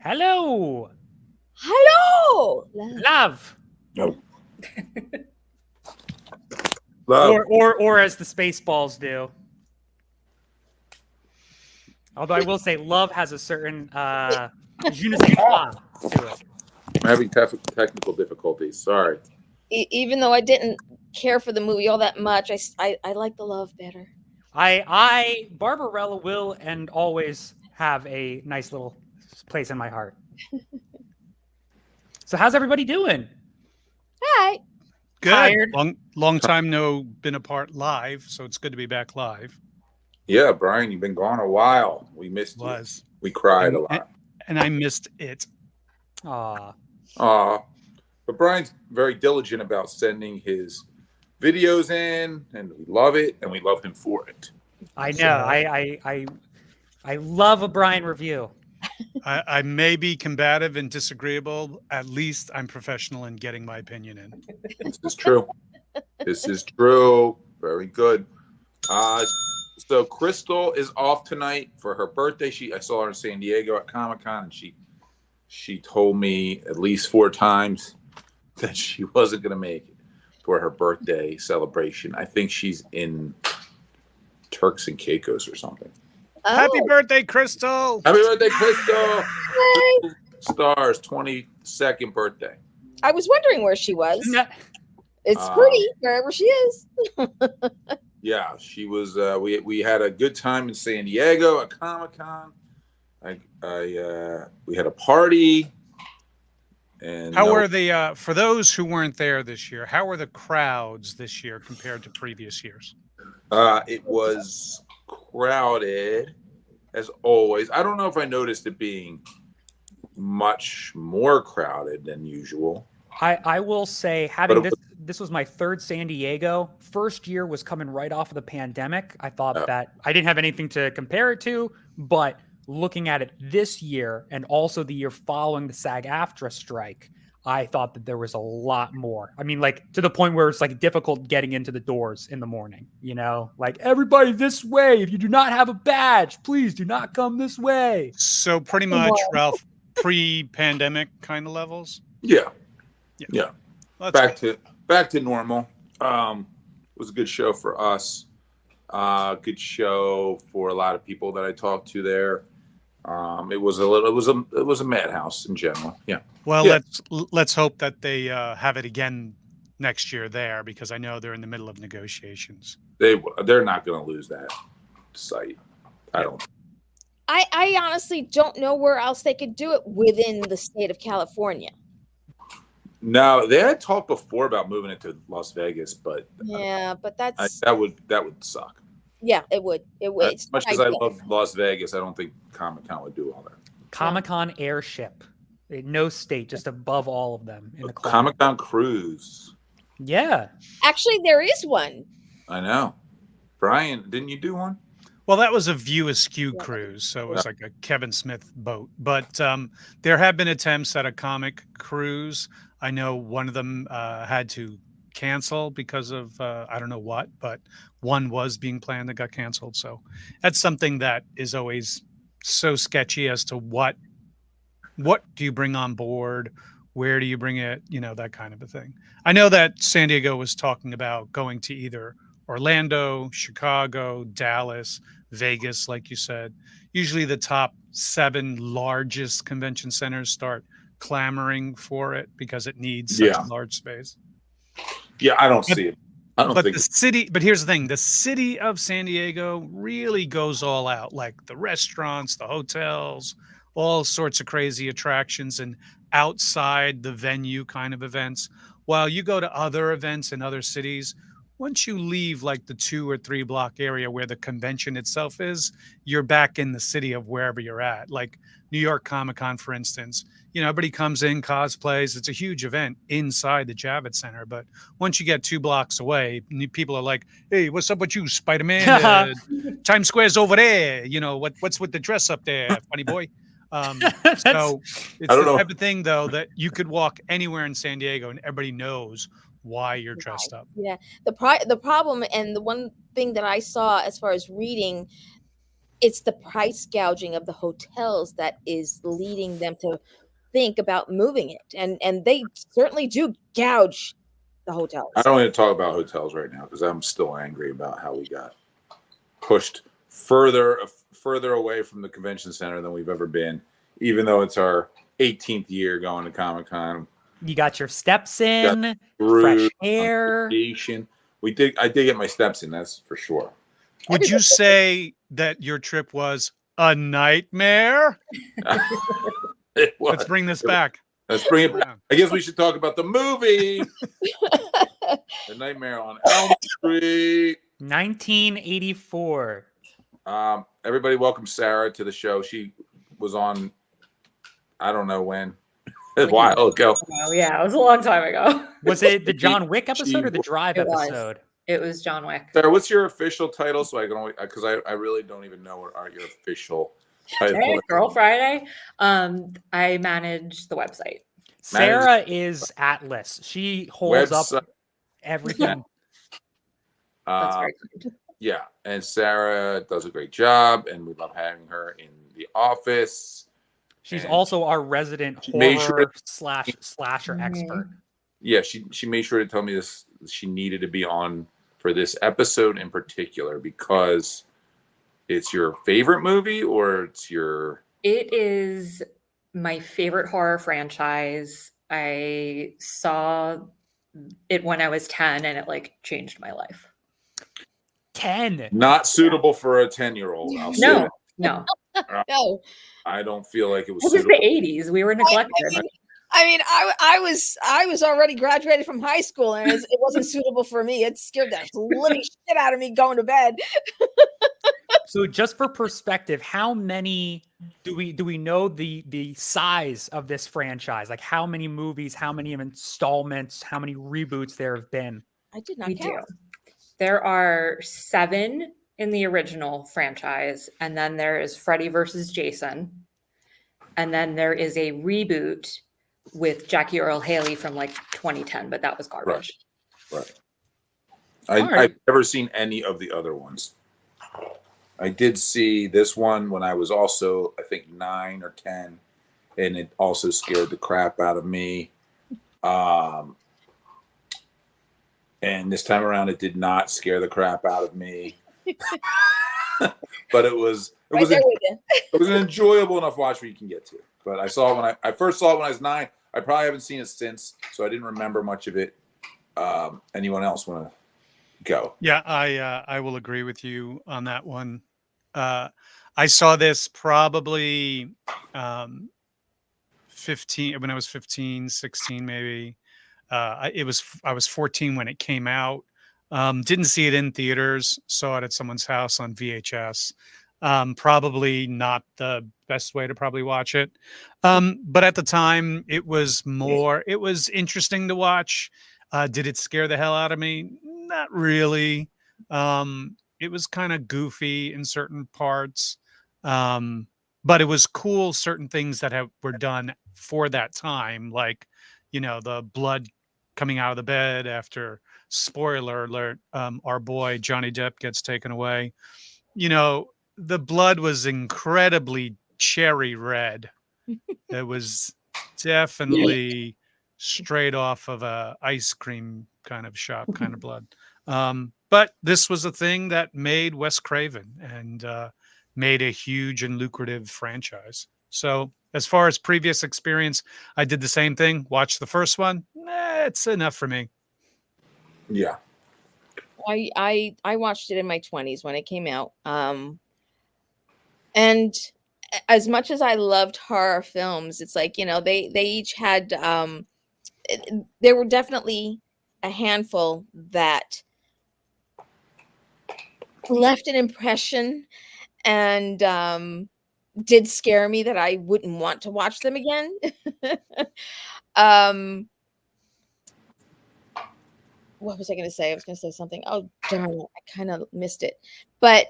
Hello. Hello. Love. No. Love. Or as the Spaceballs do. Although I will say love has a certain je ne sais quoi to it. I'm having technical difficulties. Sorry. Even though I didn't care for the movie all that much, I like the love better. I Barbarella will and always have a nice little place in my heart. So how's everybody doing? Hi. Good. Tired? Long time no been apart live, so it's good to be back live. Yeah, Brian, you've been gone a while. We missed you. We cried a lot. And I missed it. Aw. But Brian's very diligent about sending his videos in, and we love it, and we love him for it. I know. I love a Brian review. I may be combative and disagreeable. At least I'm professional in getting my opinion in. This is true. This is true. Very good. So Krystle is off tonight for her birthday. I saw her in San Diego at Comic-Con, and she told me at least 4 times that she wasn't going to make it for her birthday celebration. I think she's in Turks and Caicos or something. Oh. Happy birthday, Krystle! Happy birthday, Krystle! Starr's 22nd birthday. I was wondering where she was. It's pretty wherever she is. Yeah, she was. We had a good time in San Diego at Comic-Con. We had a party. And how were the for those who weren't there this year? How were the crowds this year compared to previous years? It was crowded as always. I don't know if I noticed it being much more crowded than usual. I will say, having this was my 3rd San Diego. First year was coming right off of the pandemic. I thought that I didn't have anything to compare it to, but looking at it this year and also the year following the SAG-AFTRA strike, I thought that there was a lot more. I mean, like to the point where it's like difficult getting into the doors in the morning, you know, like everybody this way. If you do not have a badge, please do not come this way. So pretty much, Ralph, pre-pandemic kind of levels. Yeah. Well, back to normal. It was a good show for us. Good show for a lot of people that I talked to there. It was a madhouse in general. Yeah. Well, let's hope that they have it again next year there, because I know they're in the middle of negotiations. They're not going to lose that site. I don't. I honestly don't know where else they could do it within the state of California. No, they had talked before about moving it to Las Vegas, but but that would suck. Yeah, it would. It would. As much as I love Las Vegas, I don't think Comic-Con would do all that. Comic-Con airship, no state, just above all of them in the cloud. Comic-Con cruise. Yeah, actually, there is one. I know. Brian, didn't you do one? Well, that was a View Askew cruise, so it was like a Kevin Smith boat. But there have been attempts at a comic cruise. I know one of them had to cancel because of I don't know what, but one was being planned that got canceled. So that's something that is always so sketchy as to what do you bring on board, where do you bring it, you know, that kind of a thing. I know that San Diego was talking about going to either Orlando, Chicago, Dallas, Vegas, like you said. Usually the top 7 largest convention centers start clamoring for it because it needs such a large space. Yeah, I don't see it. I don't think the city, but here's the thing, the city of San Diego really goes all out, like the restaurants, the hotels, all sorts of crazy attractions and outside the venue kind of events. While you go to other events in other cities, once you leave like the 2 or 3 block area where the convention itself is, you're back in the city of wherever you're at. Like New York Comic-Con, for instance, you know, everybody comes in, cosplays. It's a huge event inside the Javits Center. But once you get 2 blocks away, people are like, hey, what's up with you, Spider-Man? Times Square's over there. You know, what's with the dress up there, funny boy? So it's the type of thing, though, that you could walk anywhere in San Diego and everybody knows why you're dressed up. Yeah. The problem, and the one thing that I saw as far as reading, it's the price gouging of the hotels that is leading them to think about moving it, and they certainly do gouge the hotels. I don't want to talk about hotels right now because I'm still angry about how we got pushed further away from the convention center than we've ever been, even though it's our 18th year going to Comic-Con. You got your steps in, fresh air. I did get my steps in, that's for sure. Would you say that your trip was a nightmare? Let's bring this back. Let's bring it back. I guess we should talk about the movie. The Nightmare on Elm Street. 1984. Everybody welcome Sarah to the show. She was on, I don't know when, a while ago. Oh, yeah, it was a long time ago. Was it the John Wick episode or the Drive episode? It was John Wick. Sarah, what's your official title? So I can only, because I really don't even know what are your official title. Hey, Girl Friday. I manage the website. Sarah is Atlas. She holds up everything. That's very kind. Yeah, and Sarah does a great job, and we love having her in the office. She's also our resident horror slasher expert. Yeah, she made sure to tell me this. She needed to be on for this episode in particular because it's your favorite movie, or it's your. It is my favorite horror franchise. I saw it when I was 10, and it like changed my life. 10. Not suitable for a 10-year-old. No. No. I don't feel like it was. It was the 80s. We were neglected. I was already graduated from high school, and it wasn't suitable for me. It scared the living shit out of me going to bed. So, just for perspective, how many do we know the size of this franchise? Like, how many movies, how many installments, how many reboots there have been? I did not count. There are 7 in the original franchise, and then there is Freddy versus Jason, and then there is a reboot with Jackie Earle Haley from like 2010, but that was garbage. Right. I've never seen any of the other ones. I did see this one when I was also, I think, 9 or 10, and it also scared the crap out of me. And this time around, it did not scare the crap out of me. But it was an enjoyable enough watch where you can get to. But I saw it when I first saw it when I was 9. I probably haven't seen it since, so I didn't remember much of it. Anyone else want to go? Yeah, I will agree with you on that one. I saw this probably 15 when I was 15, 16 maybe. I was 14 when it came out. Didn't see it in theaters, saw it at someone's house on VHS. Probably not the best way to probably watch it. But at the time it was interesting to watch. Did it scare the hell out of me? Not really. It was kind of goofy in certain parts. But it was cool, certain things that were done for that time, like, the blood coming out of the bed after, spoiler alert, our boy Johnny Depp gets taken away. The blood was incredibly cherry red. It was definitely straight off of a ice cream kind of shop kind of blood. But this was a thing that made Wes Craven and made a huge and lucrative franchise. So as far as previous experience, I did the same thing. Watched the first one. It's enough for me. Yeah. I watched it in my 20s when it came out. And as much as I loved horror films, it's like, they each had there were definitely a handful that left an impression and did scare me that I wouldn't want to watch them again. What was I going to say? I was going to say something. Oh, darn it. I kind of missed it. But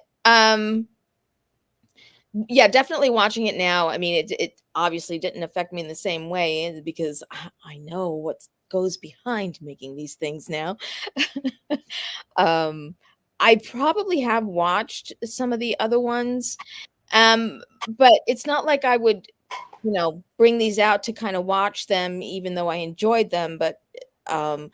yeah, definitely watching it now. I mean, it obviously didn't affect me in the same way because I know what goes behind making these things now. I probably have watched some of the other ones, but it's not like I would, bring these out to kind of watch them, even though I enjoyed them. But the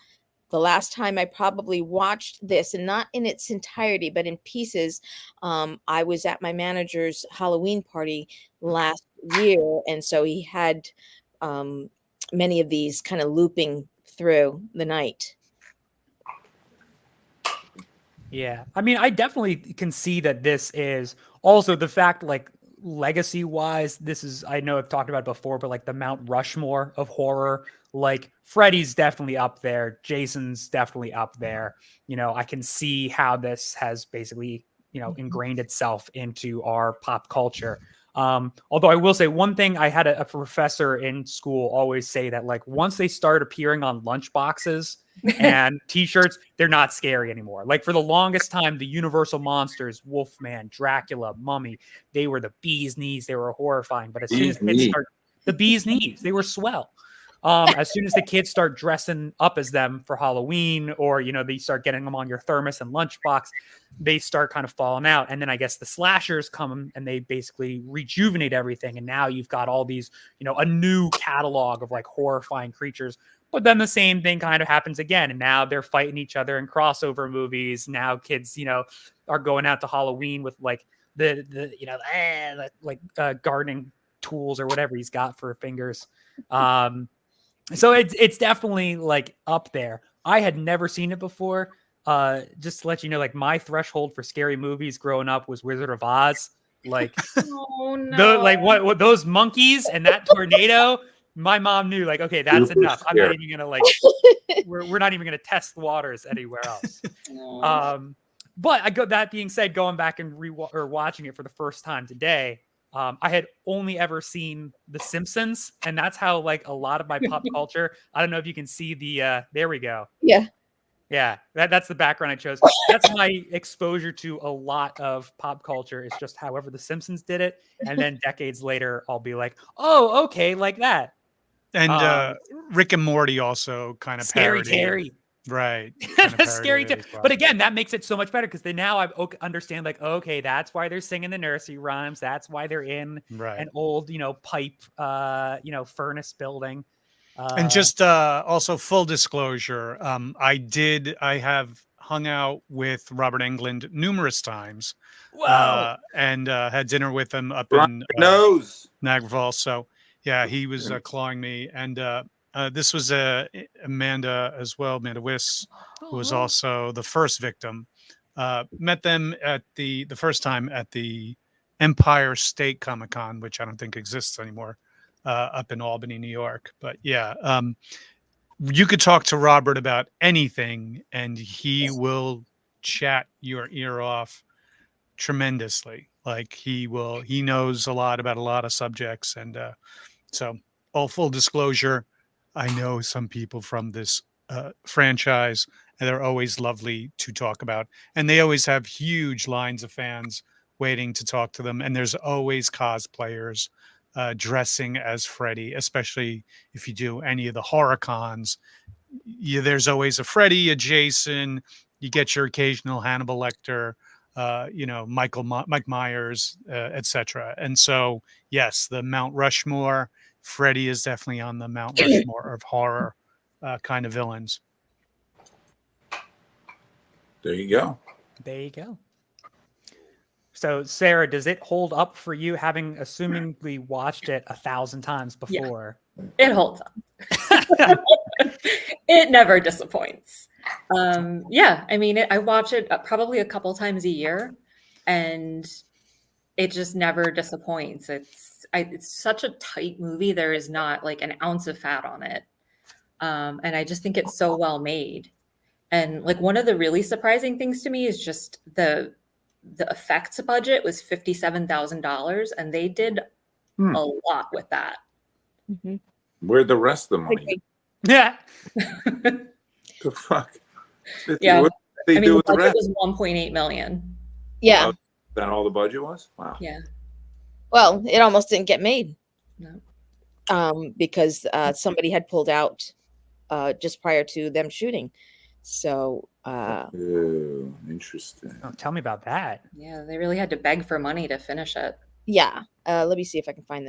last time I probably watched this, and not in its entirety, but in pieces, I was at my manager's Halloween party last year, and so he had many of these kind of looping through the night. Yeah. I mean, I definitely can see that this is also the fact, like, legacy wise, this is, I know I've talked about it before, but like the Mount Rushmore of horror, like Freddy's definitely up there. Jason's definitely up there. I can see how this has basically, ingrained itself into our pop culture. Although I will say one thing, I had a professor in school always say that, like, once they start appearing on lunch boxes and t-shirts, they're not scary anymore. Like, for the longest time, the Universal monsters, Wolfman, Dracula, Mummy, they were the bee's knees. They were horrifying. But as soon as kids start, the bee's knees, they were swell. As soon as the kids start dressing up as them for Halloween, or, they start getting them on your thermos and lunchbox, they start kind of falling out. And then I guess the slashers come and they basically rejuvenate everything. And now you've got all these, a new catalog of like horrifying creatures. But then the same thing kind of happens again. And now they're fighting each other in crossover movies. Now kids, are going out to Halloween with like the gardening tools or whatever he's got for fingers. So it's definitely like up there. I had never seen it before. Just to let you know, like, my threshold for scary movies growing up was Wizard of Oz. Like, oh no, what those monkeys and that tornado. My mom knew, like, okay, that's enough. I'm not even gonna we're not even gonna test the waters anywhere else. But that being said, going back and watching it for the first time today, I had only ever seen The Simpsons, and that's how, like, a lot of my pop culture. I don't know if you can see the. There we go. Yeah. That's the background I chose. That's my exposure to a lot of pop culture. Is just however The Simpsons did it, and then decades later, I'll be like, oh, okay, like that. And Rick and Morty also kind of Scary parody. Terry. Right. Scary Terry. But again, that makes it so much better because now I understand, like, okay, that's why they're singing the nursery rhymes. That's why they're in an old, pipe, furnace building. And just also full disclosure, I have hung out with Robert Englund numerous times. Whoa. And had dinner with him up in Niagara Falls. So yeah, he was clawing me. And this was Amanda as well, Amanda Wiss, who was also the first victim. Met them at the first time at the Empire State Comic-Con, which I don't think exists anymore, up in Albany, New York. But yeah, you could talk to Robert about anything and he will chat your ear off tremendously. Like, he knows a lot about a lot of subjects. And so, all full disclosure, I know some people from this franchise, and they're always lovely to talk about. And they always have huge lines of fans waiting to talk to them. And there's always cosplayers dressing as Freddy, especially if you do any of the horror cons. There's always a Freddy, a Jason. You get your occasional Hannibal Lecter, Mike Myers, etc. And so, yes, the Mount Rushmore, Freddy is definitely on the Mount Rushmore of horror kind of villains. There you go. So, Sarah, does it hold up for you, having assumingly watched it 1,000 times before? Yeah, it holds up. It never disappoints. I mean, I watch it probably a couple times a year, and it just never disappoints. It's such a tight movie. There is not like an ounce of fat on it. And I just think it's so well made. And like, one of the really surprising things to me is just the effects budget was $57,000, and they did a lot with that. Mm-hmm. Where'd the rest of the money? Yeah. The fuck? Yeah. What did they do with the budget rest? was $1.8 million. Yeah. That all the budget was? Wow. Yeah. Well, it almost didn't get made. No. Because somebody had pulled out just prior to them shooting. So Ooh, interesting. Oh, tell me about that. Yeah, they really had to beg for money to finish it. yeah, let me see if I can find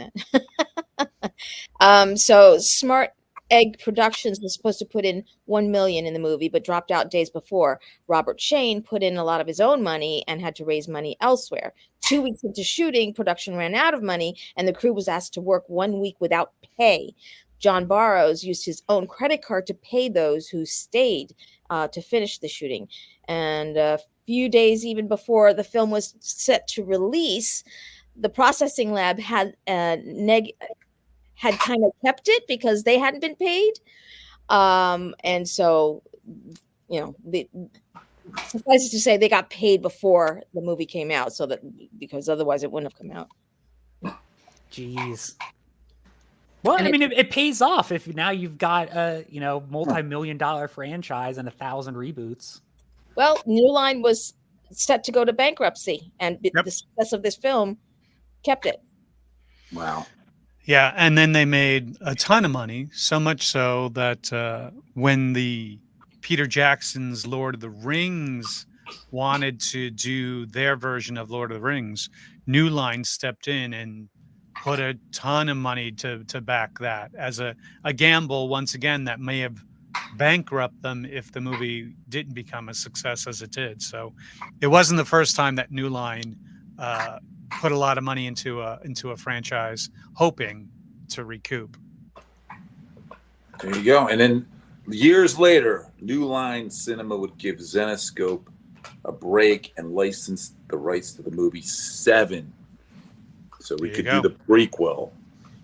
that. So Smart Egg Productions was supposed to put in $1 million in the movie, but dropped out days before. Robert Shane put in a lot of his own money and had to raise money elsewhere. 2 weeks into shooting, production ran out of money, and the crew was asked to work 1 week without pay. John Barrows used his own credit card to pay those who stayed to finish the shooting. And a few days even before the film was set to release, the processing lab had kind of kept it because they hadn't been paid. And so, suffice it to say, they got paid before the movie came out, so that because otherwise it wouldn't have come out. Jeez. Well, And I mean, it pays off if now you've got a multi-million-dollar franchise and 1,000 reboots. Well, New Line was set to go to bankruptcy, and Yep. the success of this film kept it. Wow. Yeah, and then they made a ton of money, so much so that when the Peter Jackson's Lord of the Rings wanted to do their version of Lord of the Rings, New Line stepped in and put a ton of money to back that as a gamble, once again, that may have bankrupt them if the movie didn't become a success as it did. So it wasn't the first time that New Line put a lot of money into a franchise, hoping to recoup. There you go. And then years later, New Line Cinema would give Zenescope a break and license the rights to the movie Seven, so we There you could do the prequel.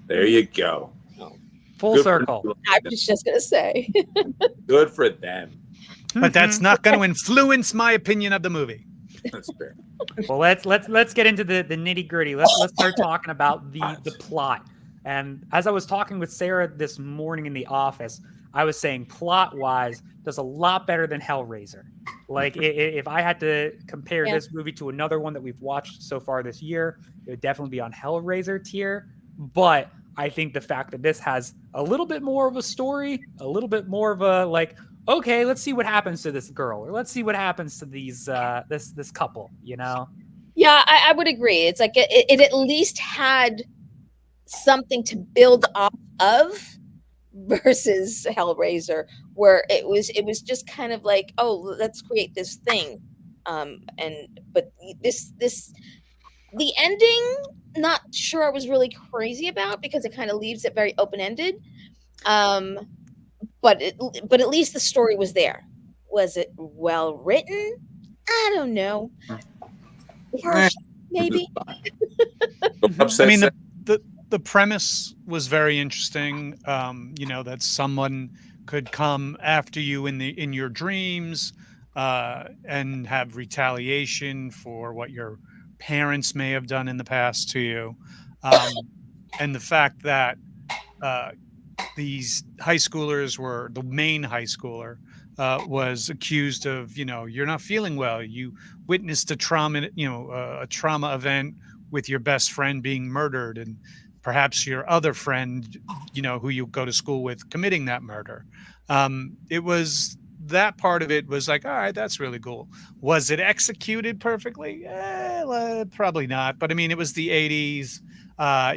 There you go. Full Good for circle. New I Line. was just gonna say. Good for them. But that's not going to influence my opinion of the movie. That's fair. Well, let's get into the nitty gritty. Let's start talking about the plot. And as I was talking with Sarah this morning in the office, I was saying plot wise does a lot better than Hellraiser. Like if I had to compare this movie to another one that we've watched so far this year, it would definitely be on Hellraiser tier. But I think the fact that this has a little bit more of a story, a little bit more of a okay, let's see what happens to this girl, or let's see what happens to these this couple, Yeah, I would agree. It's like it at least had something to build off of versus Hellraiser, where it was just kind of like, oh, let's create this thing. But this the ending, not sure I was really crazy about, because it kind of leaves it very open-ended. But at least the story was there. Was it well written? I don't know. Harsh, maybe. I mean, the premise was very interesting. That someone could come after you in your dreams and have retaliation for what your parents may have done in the past to you, and the fact that these high schoolers were the main high schooler was accused of, you're not feeling well. You witnessed a trauma event with your best friend being murdered, and perhaps your other friend, who you go to school with, committing that murder. It was that part of it was like, all right, that's really cool. Was it executed perfectly? Well, probably not. But I mean, it was the 80s.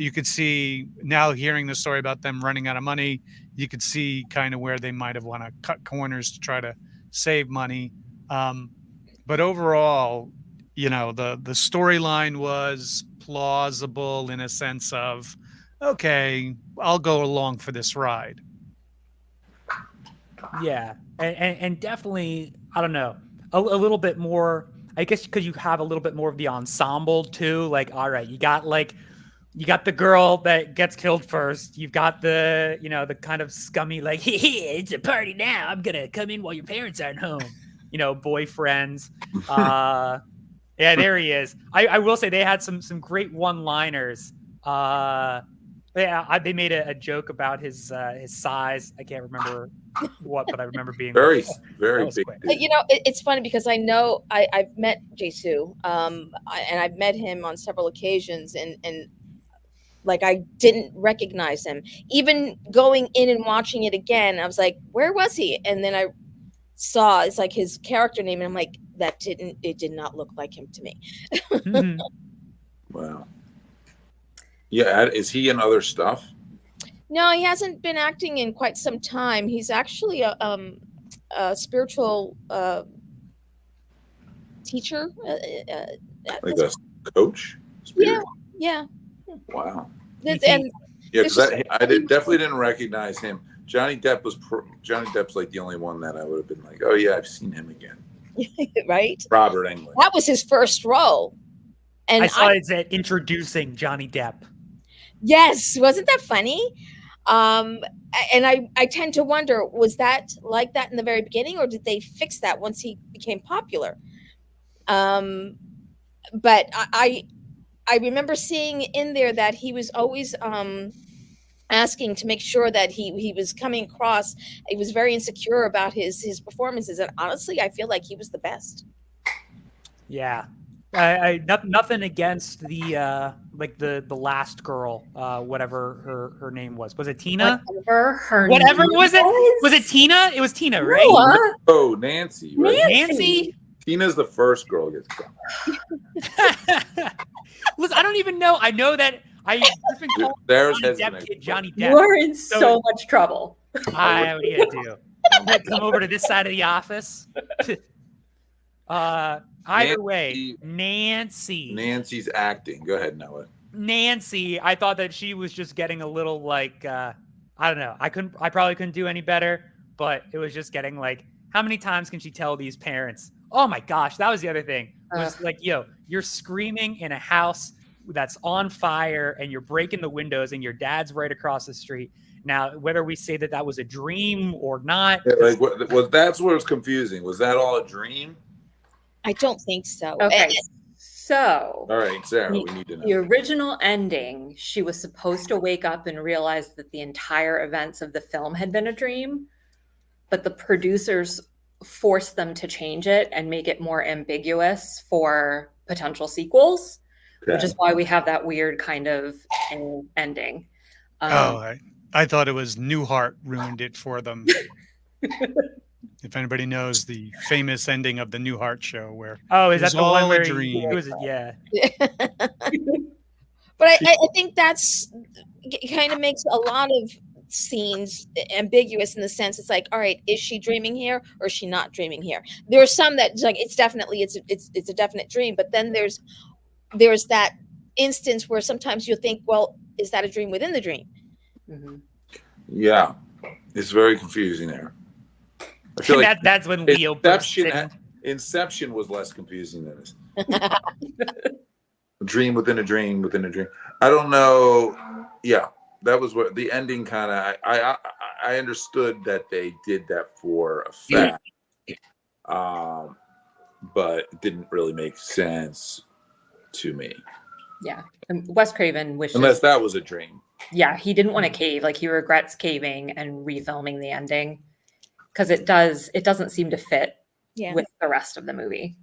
You could see now, hearing the story about them running out of money, you could see kind of where they might have want to cut corners to try to save money. But overall, the storyline was plausible in a sense of, okay, I'll go along for this ride. Yeah, and definitely, I don't know, a little bit more, I guess, because you have a little bit more of the ensemble too. Like, all right, you got the girl that gets killed first. You've got the, the kind of scummy, like, hey, it's a party now, I'm gonna come in while your parents aren't home. Boyfriends. Yeah, there he is. I will say they had some great one-liners. They made a joke about his size. I can't remember what, but I remember being very big. It's funny because I know I've met Jesu, and I've met him on several occasions, and like I didn't recognize him. Even going in and watching it again, I was like, where was he? And then I saw is like his character name, and I'm like, it did not look like him to me. Wow. Yeah, is he in other stuff? No, he hasn't been acting in quite some time. He's actually a spiritual teacher. Like a coach? Yeah, yeah. Wow. And Yeah, because definitely didn't recognize him. Johnny Depp's like the only one that I would have been like, oh yeah, I've seen him again. Right. Robert Englund. That was his first role. And I saw it at introducing Johnny Depp. Yes, wasn't that funny? And I tend to wonder, was that like that in the very beginning, or did they fix that once he became popular? But I remember seeing in there that he was always asking to make sure that he was coming across. He was very insecure about his performances, and honestly, I feel like he was the best. Yeah, nothing against the like the last girl, whatever her name was. Was it Tina? Whatever was it? Was it Tina? It was Tina, right? Oh, Nancy. Right? Nancy. Tina's the first girl who gets done. Listen, I don't even know. I know that I've been calling Johnny Depp. You are in so much trouble. What are you gonna do? I'm gonna come over to this side of the office. Either way, Nancy. Nancy's acting. Go ahead, Noah. Nancy, I thought that she was just getting a little like I don't know. I probably couldn't do any better, but it was just getting like, how many times can she tell these parents? Oh my gosh, that was the other thing. It was like, yo, you're screaming in a house that's on fire and you're breaking the windows and your dad's right across the street. Now, whether we say that was a dream or not. Yeah, like, that's what was confusing. Was that all a dream? I don't think so. Okay. So, all right, Sarah, we need to know. The original ending, she was supposed to wake up and realize that the entire events of the film had been a dream, but the producers forced them to change it and make it more ambiguous for potential sequels, which is why we have that weird kind of ending. I thought it was Newhart ruined it for them. If anybody knows the famous ending of the Newhart show, where is that the one where dream? It was, yeah. But I think that's kind of makes a lot of scenes ambiguous in the sense it's like, all right, is she dreaming here or is she not dreaming here? There are some that like it's a definite dream, but then there's that instance where sometimes you'll think, well, is that a dream within the dream? Mm-hmm. Yeah, it's very confusing there. I feel like that's when Leo Inception was less confusing than this. Dream within a dream within a dream. I don't know. Yeah, that was what the ending kind of. I understood that they did that for effect, but it didn't really make sense to me. Yeah, and Wes Craven wishes, unless that was a dream. Yeah, he didn't want to cave. Like he regrets caving and refilming the ending because it doesn't seem to fit with the rest of the movie.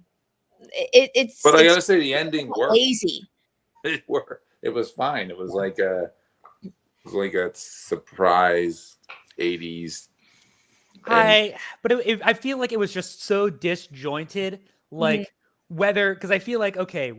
But I gotta say the ending worked. Lazy. It worked. It was fine. It was like a surprise 80s. I feel like it was just so disjointed. Like because I feel like, okay,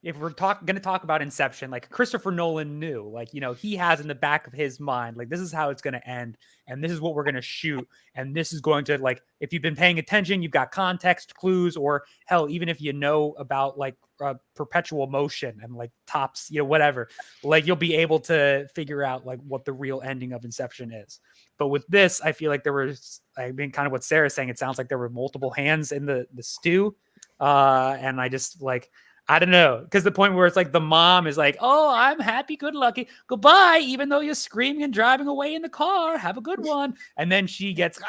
if we're going to talk about Inception, like Christopher Nolan knew, like, he has in the back of his mind, like, this is how it's going to end. And this is what we're going to shoot. And this is going to, like, if you've been paying attention, you've got context clues, or hell, even if you know about like perpetual motion and like tops, whatever, like you'll be able to figure out like what the real ending of Inception is. But with this, I feel like there was, kind of what Sarah's saying, it sounds like there were multiple hands in the stew. And I just like, I don't know, because the point where it's like the mom is like, oh, I'm happy, good lucky, goodbye, even though you're screaming and driving away in the car, have a good one. And then she gets,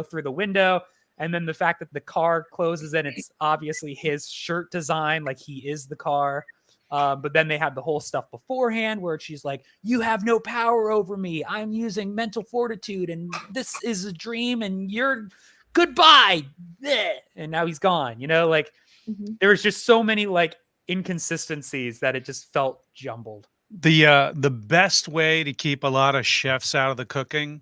through the window. And then the fact that the car closes and it's obviously his shirt design, like he is the car. But then they have the whole stuff beforehand where she's like, you have no power over me. I'm using mental fortitude and this is a dream and you're goodbye. And now he's gone, there was just so many like inconsistencies that it just felt jumbled. The best way to keep a lot of chefs out of the cooking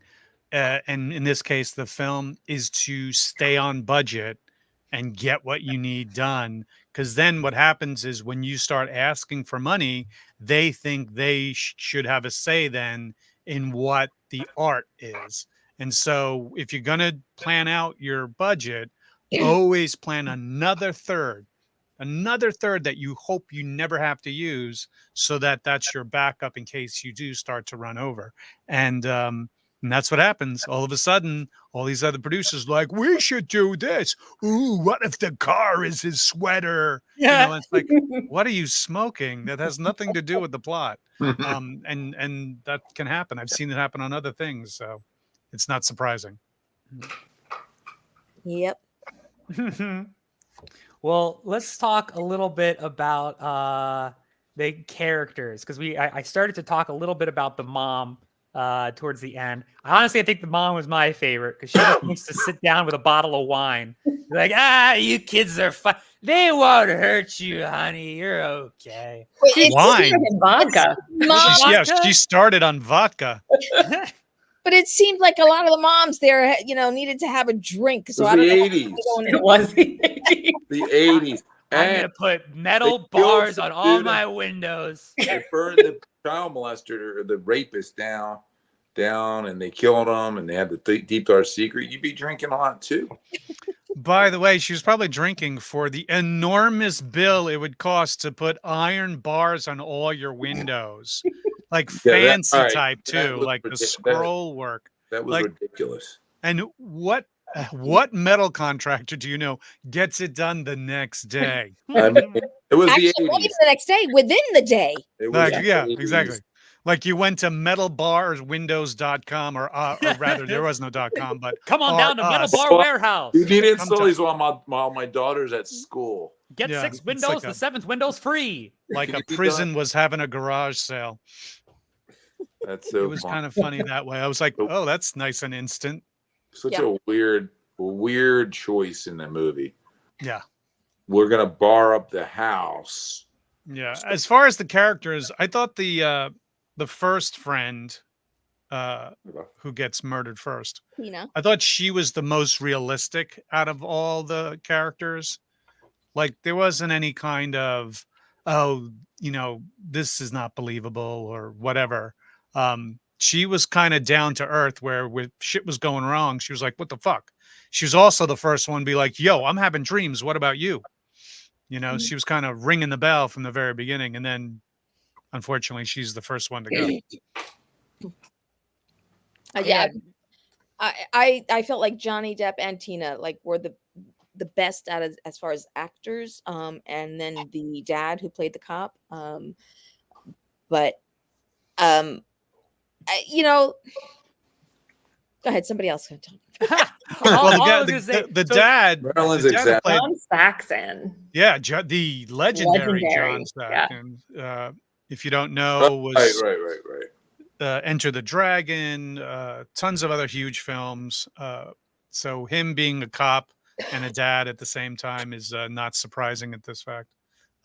and in this case, the film, is to stay on budget and get what you need done. Because then what happens is when you start asking for money, they think they should have a say then in what the art is. And so if you're going to plan out your budget, always plan another third that you hope you never have to use, so that that's your backup in case you do start to run over. And that's what happens. All of a sudden, all these other producers are like, we should do this. Ooh, what if the car is his sweater? Yeah. You know, it's like, what are you smoking? That has nothing to do with the plot. And that can happen. I've seen it happen on other things, so it's not surprising. Yep. Well, let's talk a little bit about the characters, because I started to talk a little bit about the mom towards the end. I think the mom was my favorite, because she just wants to sit down with a bottle of wine. Like, you kids are fine. They won't hurt you, honey. You're okay. Wine. Vodka. She started on vodka. But it seemed like a lot of the moms there, needed to have a drink. So it was the 80s. It was the 80s. The 80s. I'm going to put metal bars on all my windows. They burned the child molester or the rapist down, and they killed him, and they had the deep dark secret. You'd be drinking a lot too. By the way, she was probably drinking for the enormous bill it would cost to put iron bars on all your windows. Like fancy type too, like the scroll work. That was ridiculous. And what metal contractor do you know gets it done the next day? It was actually, the 80s. not even the next day, within the day. Yeah, exactly. Like you went to metalbarswindows.com, or rather, there was no .com, but come on down to Metal Bar Warehouse. You need installers while my daughter's at school. Get 6 windows, like the 7th window's free. Like a prison was having a garage sale. That's so. It was kind of funny that way. I was like, oh, that's nice and instant. Such a weird choice in the movie. Yeah. We're gonna bar up the house. Yeah. As far as the characters, I thought the first friend who gets murdered first, I thought she was the most realistic out of all the characters. Like there wasn't any kind of, this is not believable or whatever. She was kind of down to earth, where with shit was going wrong, she was like, what the fuck? She was also the first one to be like, yo, I'm having dreams. What about you? She was kind of ringing the bell from the very beginning. And then unfortunately, she's the first one to go. Yeah. I felt like Johnny Depp and Tina were the best as far as actors. And then the dad who played the cop. But go ahead. Somebody else can talk. The dad, Marilyn's exactly. John Saxon. Yeah, the legendary John Saxon. Yeah. If you don't know, was right. Enter the Dragon, tons of other huge films. So him being a cop and a dad at the same time is not surprising at this fact.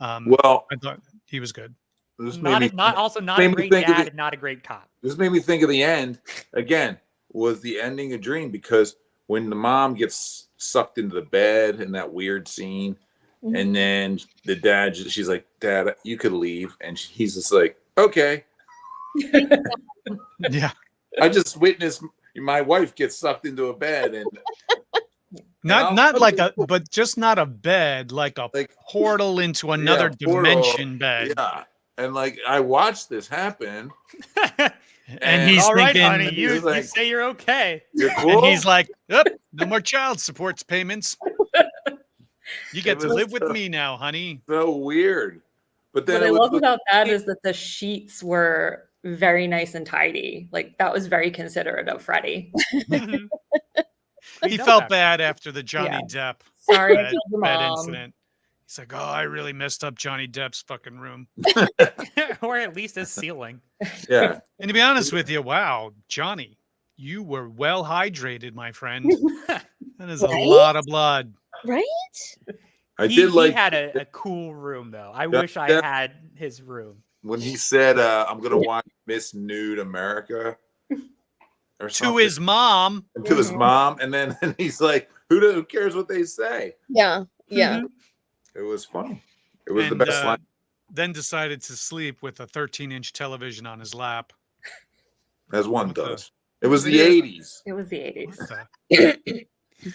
Well, I thought he was good. Not a great dad and not a great cop. This made me think of the end again. Was the ending a dream? Because when the mom gets sucked into the bed in that weird scene, and then the dad, she's like, "Dad, you could leave," and he's just like, "Okay." Yeah, I just witnessed my wife get sucked into a bed, and not like but just not a bed, like a portal into another dimension bed. Yeah, and I watched this happen. And he's all right, thinking, honey, you say you're okay. You're cool. And he's like, no more child support payments. You get to live with me now, honey. So weird. But then what I love about that is that the sheets were very nice and tidy. That was very considerate of Freddie. He felt bad after the Johnny Depp bed incident. He's like, oh, I really messed up Johnny Depp's fucking room. Or at least his ceiling. Yeah. And to be honest with you, wow, Johnny, you were well hydrated, my friend. That is a lot of blood. Right? He had a cool room, though. I wish I had his room. When he said, I'm going to watch Miss Nude America, or To something. his mom. And to his mom, and then and he's like, who cares what they say? Yeah. It was funny. It was the And best line. then decided to sleep with a 13-inch television on his lap. As one What the- does. It was the 80s. It was the What 80s. the-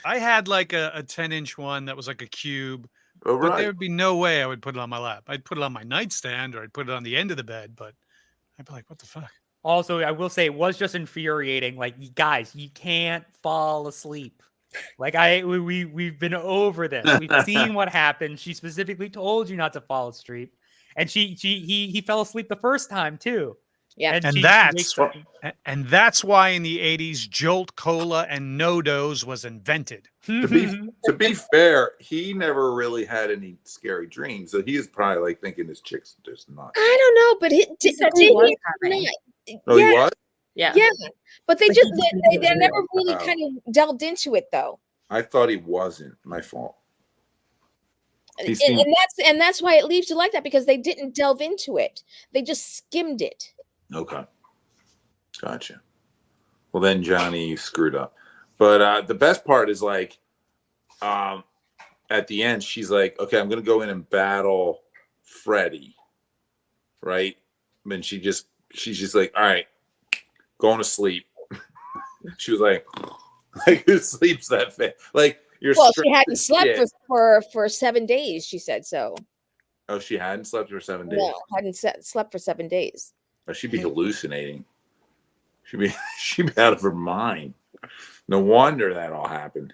I had like a 10-inch one that was like a cube, Oh, but there right. would be no way I would put it on my lap. I'd put it on my nightstand or I'd put it on the end of the bed, but I'd be like, what the fuck? Also, I will say it was just infuriating. Like, you guys, you can't fall asleep. Like we've been over this. We've seen what happened. She specifically told you not to fall asleep, and he fell asleep the first time too. Yeah. And she that's wakes up. and that's why in the 80s Jolt Cola and No-Dos was invented. To be fair, he never really had any scary dreams. So he is probably like thinking this chick's just nuts. I don't know, but He said he was having. Oh, he was? Yeah. Yeah, but they Like, just he didn't they do it. never really Wow. kind of delved into it though. I thought he wasn't. My fault. He And, seemed- and that's why it leaves you like that, because they didn't delve into it. They just skimmed it. Okay. Gotcha. Well, then Johnny screwed up. But the best part is like, at the end, she's like, okay, I'm going to go in and battle Freddy. Right? And she's just like, all right, going to sleep. She was like who sleeps that fast? Like, you're Well, she straight hadn't to slept shit. for 7 days. She said so. Oh, she hadn't slept for 7 days. No, hadn't slept for 7 days. Oh, she'd be hallucinating. She'd be out of her mind. No wonder that all happened.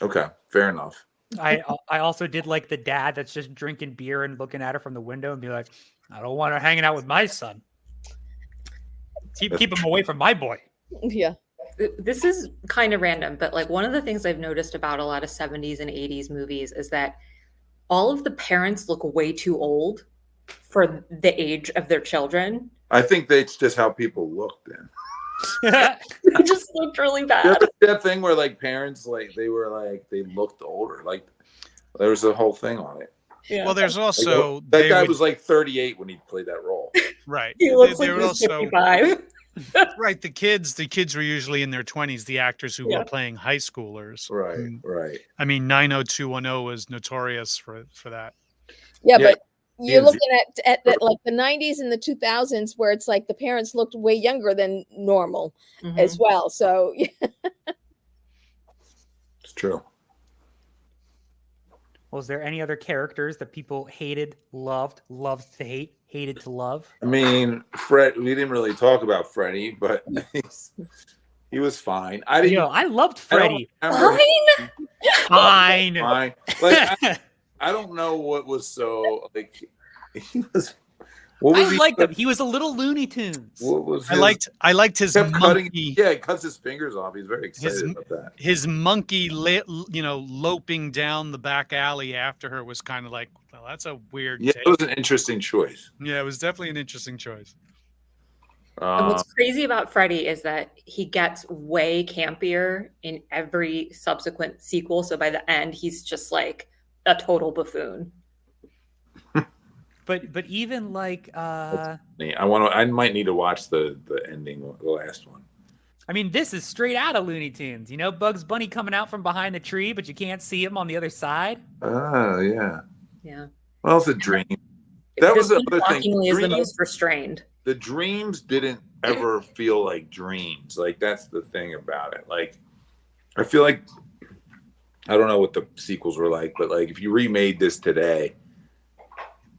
Okay, fair enough. I also did like the dad that's just drinking beer and looking at her from the window and be like, I don't want her hanging out with my son. Keep him away from my boy. Yeah. This is kind of random, but like one of the things I've noticed about a lot of 70s and 80s movies is that all of the parents look way too old for the age of their children. I think that's just how people look then. They just looked really bad. That thing where like parents they looked older. Like there was a whole thing on it. Yeah. Well, there's also That guy was like 38 when he played that role. right. He looks They like were he's also 55. right. The kids were usually in their 20s. The actors who were playing high schoolers. Right, Mm. right. I mean, 90210 was notorious for that. Yeah, Yeah. but you're TMZ. looking at like the 90s and the 2000s where it's like the parents looked way younger than normal as well. So It's true. Was there any other characters that people hated, loved to hate, hated to love? I mean, Fred. We didn't really talk about Freddie, but he was fine. I didn't. I loved I don't Freddy. remember him Fine. fine. Like I don't know what was so like. He was. What was I he? liked him. He was a little Looney Tunes. What was I his- liked his kept cutting. monkey. Yeah, he cuts his fingers off. He's very excited His- about that. His monkey, loping down the back alley after her was kind of like, well, that's a weird Yeah, take. it was an interesting choice. Yeah, it was definitely an interesting choice. And what's crazy about Freddy is that he gets way campier in every subsequent sequel. So by the end, he's just like a total buffoon. But even like I might need to watch the ending, the last one. I mean, this is straight out of Looney Tunes. You know, Bugs Bunny coming out from behind the tree, but you can't see him on the other side. Oh yeah. Yeah. Well, it's a dream. That was the other thing. Shockingly is the Dreams- most restrained. The dreams didn't ever feel like dreams. Like that's the thing about it. Like I feel like I don't know what the sequels were like, but like if you remade this today,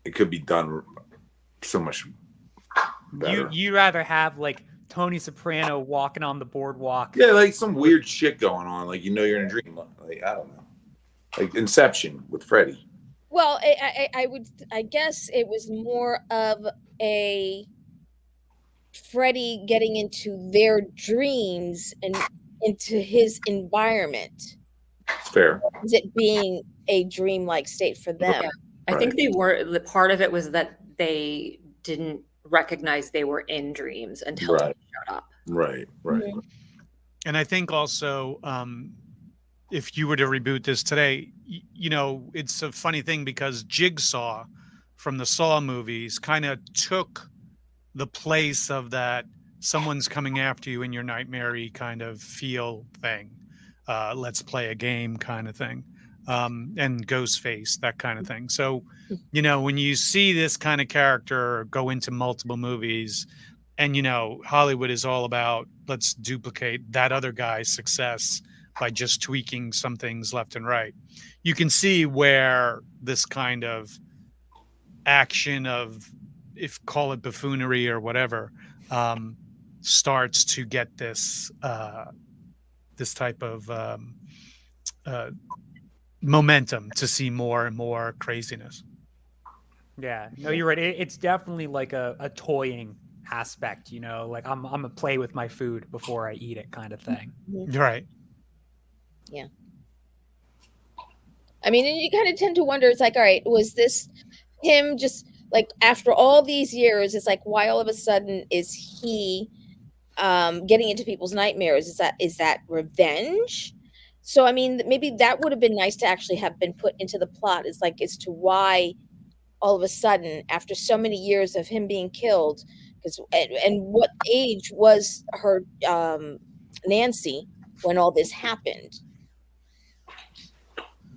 it could be done so much better. You rather have like Tony Soprano walking on the boardwalk. Yeah, like some weird shit going on. Like you're in a dream. Like I don't know. Like Inception with Freddy. well, I guess it was more of a Freddy getting into their dreams and into his environment. It's fair. Is it being a dreamlike state for them? Yeah. I think they were, the part of it was that they didn't recognize they were in dreams until Right. they showed up. Right. Mhm. And I think also, if you were to reboot this today, it's a funny thing because Jigsaw from the Saw movies kind of took the place of that someone's coming after you in your nightmare-y kind of feel thing. Let's play a game kind of thing. And Ghostface, that kind of thing. So, when you see this kind of character go into multiple movies, and Hollywood is all about, let's duplicate that other guy's success by just tweaking some things left and right. You can see where this kind of action of, call it buffoonery or whatever, starts to get this this type of momentum to see more and more craziness. Yeah, no, you're right. It's definitely like a toying aspect, like I'm gonna play with my food before I eat it kind of thing. Right. Yeah. I mean, and you kind of tend to wonder, it's like, all right, was this him just like after all these years, it's like, why all of a sudden is he getting into people's nightmares? Is that revenge? So, I mean, maybe that would have been nice to actually have been put into the plot. It's like, as to why all of a sudden, after so many years of him being killed, and what age was her Nancy when all this happened?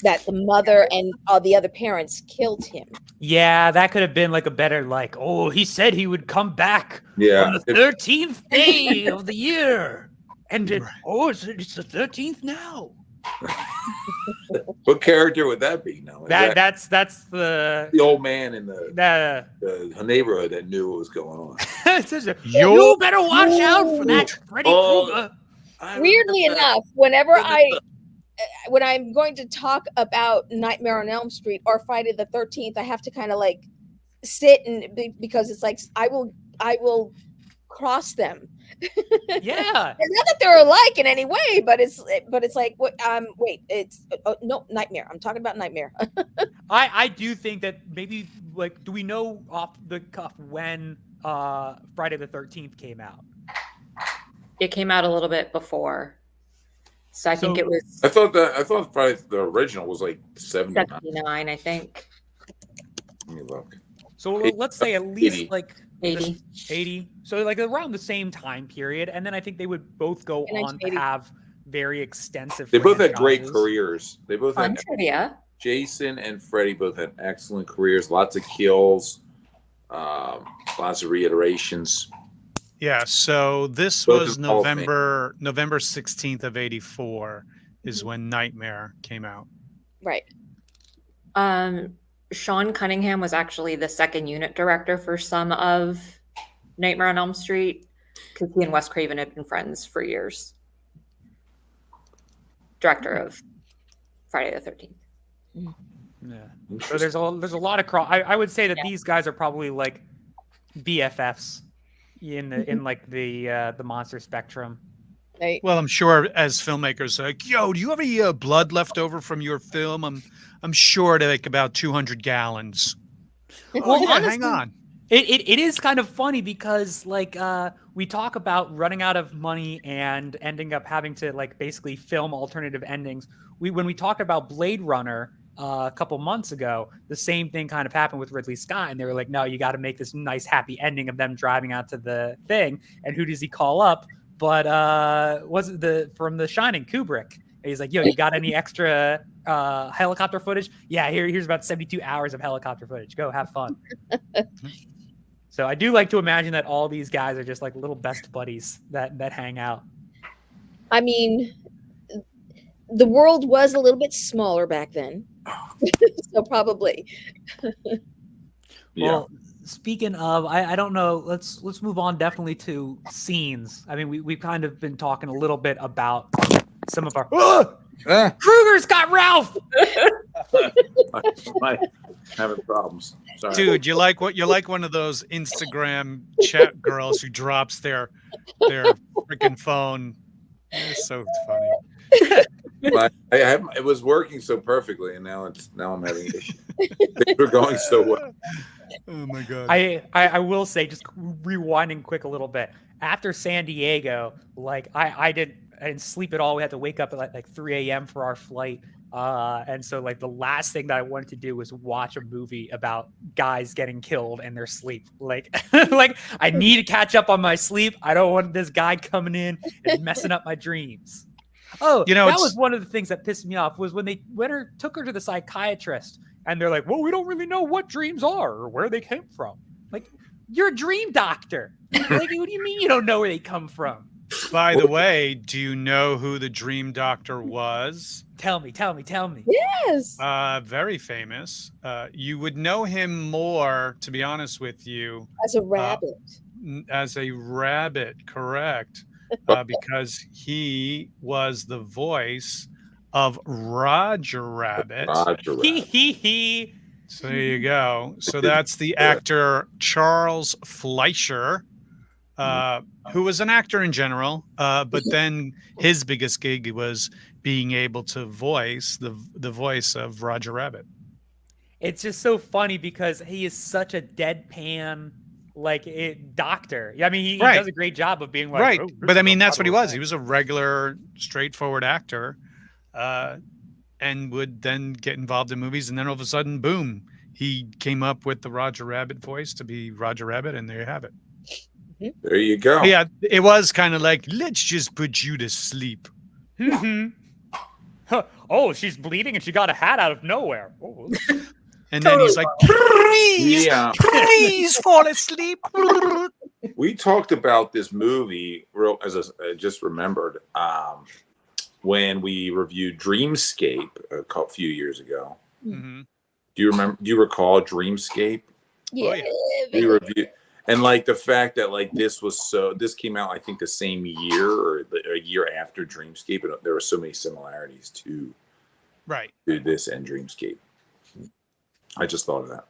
That the mother and all the other parents killed him. Yeah, that could have been like a better, like, oh, he said he would come back on the 13th day of the year. And it's the 13th now. What character would that be now? That's the old man in the neighborhood that knew what was going on. You better watch out for that Freddy Krueger. Weirdly enough, whenever when I'm going to talk about Nightmare on Elm Street or Friday the 13th, I have to kind of like sit because it's like I will cross them. Yeah. And not that they're alike in any way, but it's like wait, it's no, Nightmare. I'm talking about Nightmare. I do think that maybe, like, do we know off the cuff when Friday the 13th came out? It came out a little bit before. So I think it was. I thought Friday the original was like 79, I think. Let me look. So let's say at least 80. like 80. So like around the same time period, and then I think they would both go on to have very extensive. They both had great careers. They both had trivia. Jason and Freddy both had excellent careers. Lots of kills, lots of reiterations. Yeah, so this was November 16th of 84 is when Nightmare came out. Right. Sean Cunningham was actually the second unit director for some of Nightmare on Elm Street because he and Wes Craven had been friends for years. Director of Friday the 13th. Yeah. So there's a lot of I would say that these guys are probably like BFFs in like the monster spectrum. Right. Well, I'm sure as filmmakers, like, yo, do you have any blood left over from your film? I'm sure to like about 200 gallons. Well, yeah, honestly, hang on. It is kind of funny because like we talk about running out of money and ending up having to like basically film alternative endings. When we talked about Blade Runner a couple months ago, the same thing kind of happened with Ridley Scott, and they were like, no, you got to make this nice happy ending of them driving out to the thing. And who does he call up? But was it from The Shining, Kubrick? And he's like, yo, you got any extra helicopter footage? Yeah, here's about 72 hours of helicopter footage. Go have fun. So I do like to imagine that all these guys are just like little best buddies that hang out. I mean, the world was a little bit smaller back then. So probably. Well, speaking of, I don't know. Let's move on definitely to scenes. I mean, we've kind of been talking a little bit about some of our. Krueger's got Ralph. I'm having problems. Sorry. Dude, you're like one of those Instagram chat girls who drops their freaking phone. It's so funny. It was working so perfectly, and now I'm having issues. Things were going so well. Oh my god! I will say, just rewinding quick a little bit. After San Diego, like I didn't sleep at all. We had to wake up at like 3 a.m. for our flight. And so like the last thing that I wanted to do was watch a movie about guys getting killed in their sleep. Like, like I need to catch up on my sleep. I don't want this guy coming in and messing up my dreams. Oh, You know, that it's- was one of the things that pissed me off was when they took her to the psychiatrist and they're like, well, we don't really know what dreams are or where they came from. Like, you're a dream doctor. Like, what do you mean you don't know where they come from? By the way, do you know who the dream doctor was? Tell me. Yes. Very famous. You would know him more, to be honest with you, As a rabbit. as a rabbit, correct? Because he was the voice of Roger Rabbit. Roger Rabbit. He. So there you go. So that's the actor Charles Fleischer, who was an actor in general, but then his biggest gig was being able to voice the voice of Roger Rabbit. It's just so funny because he is such a deadpan doctor. I mean, he does a great job of being like, right. oh, But I mean, that's what he was. thing. He was a regular, straightforward actor, and would then get involved in movies. And then all of a sudden, boom, he came up with the Roger Rabbit voice to be Roger Rabbit. And there you have it. There you go. Yeah, it was kind of like, let's just put you to sleep. Oh, she's bleeding and she got a hat out of nowhere. Oh. And then he's like, please, Yeah. please fall asleep. We talked about this movie I just remembered when we reviewed Dreamscape a few years ago. Mm-hmm. Do you recall Dreamscape? Yeah. We reviewed, and like the fact that like this came out I think the same year or a year after Dreamscape, and there were so many similarities to this and Dreamscape. I just thought of that.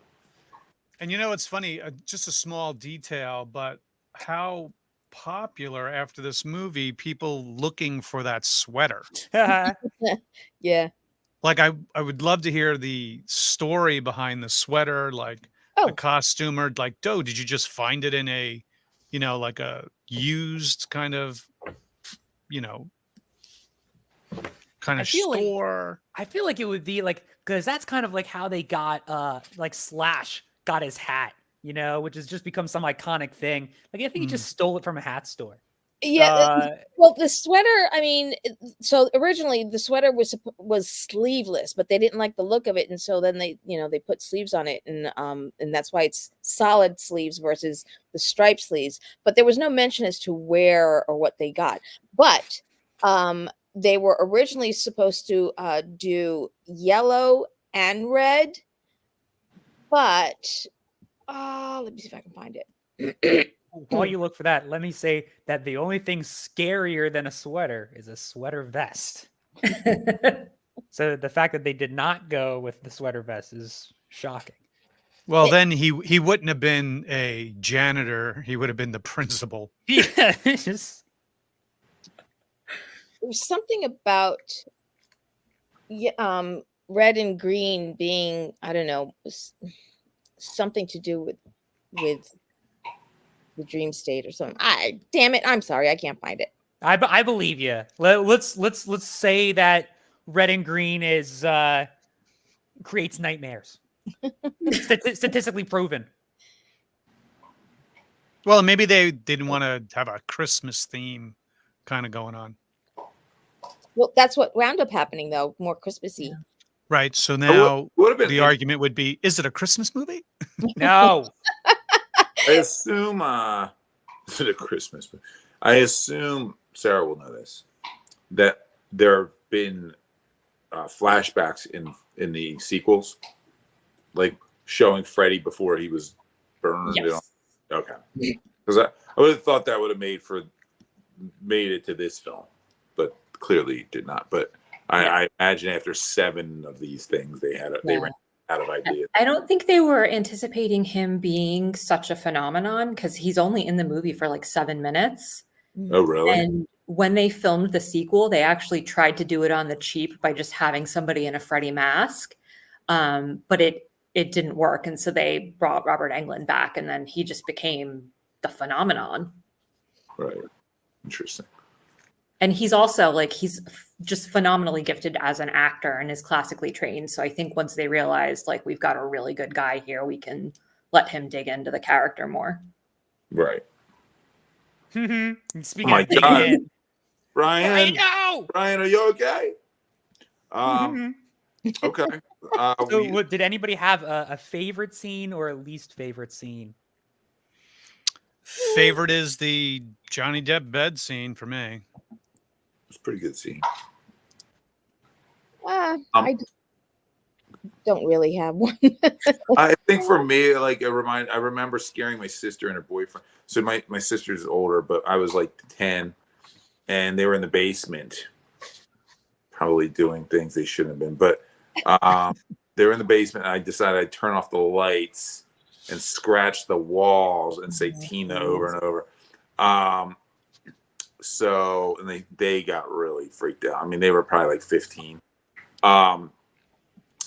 And you know, it's funny, just a small detail, but how popular after this movie, people looking for that sweater. Yeah. Like I would love to hear the story behind the sweater, like the costumer, like, did you just find it in a, like a used kind of, store? I feel like it would be like, because that's kind of like how they got like Slash got his hat, which has just become some iconic thing. Like I think he just stole it from a hat store. Yeah. Well, the sweater, I mean, so originally the sweater was sleeveless, but they didn't like the look of it, and so then they put sleeves on it, and that's why it's solid sleeves versus the striped sleeves. But there was no mention as to where or what they got. But they were originally supposed to do yellow and red, but let me see if I can find it. While you look for that, let me say that the only thing scarier than a sweater is a sweater vest. So the fact that they did not go with the sweater vest is shocking. Well, then he wouldn't have been a janitor. He would have been the principal. Yeah, just... There's something about red and green being, I don't know, something to do with the dream state or something. Damn it, I'm sorry, I can't find it. I believe you. Let's say that red and green is creates nightmares. Statistically proven. Well, maybe they didn't want to have a Christmas theme kind of going on. Well, that's what wound up happening, though, more Christmassy. Right. So now been the argument would be, is it a Christmas movie? No. I assume is it a Christmas movie? I assume Sarah will know this, that there have been flashbacks in the sequels, like showing Freddy before he was burned. Yes. Okay. Because I would have thought that would have made it to this film, but clearly it did not. But I imagine after 7 of these things, they ran out of ideas. I don't think they were anticipating him being such a phenomenon because he's only in the movie for like 7 minutes. Oh, really? And when they filmed the sequel, they actually tried to do it on the cheap by just having somebody in a Freddy mask. But it didn't work. And so they brought Robert Englund back, and then he just became the phenomenon. Right. Interesting. And he's also like, he's just phenomenally gifted as an actor and is classically trained. So I think once they realized like we've got a really good guy here, we can let him dig into the character more. Right. Speaking Oh my of digging God. in, Ryan, no! Ryan, are you okay? Okay. So, did anybody have a favorite scene or a least favorite scene? Favorite is the Johnny Depp bed scene for me. It's a pretty good scene. I don't really have one. I think for me, like I remember scaring my sister and her boyfriend. So my sister's older, but I was like 10, and they were in the basement, probably doing things they shouldn't have been. But they were in the basement, and I decided I'd turn off the lights and scratch the walls and say Tina over and over. So and they got really freaked out. I mean, they were probably like 15.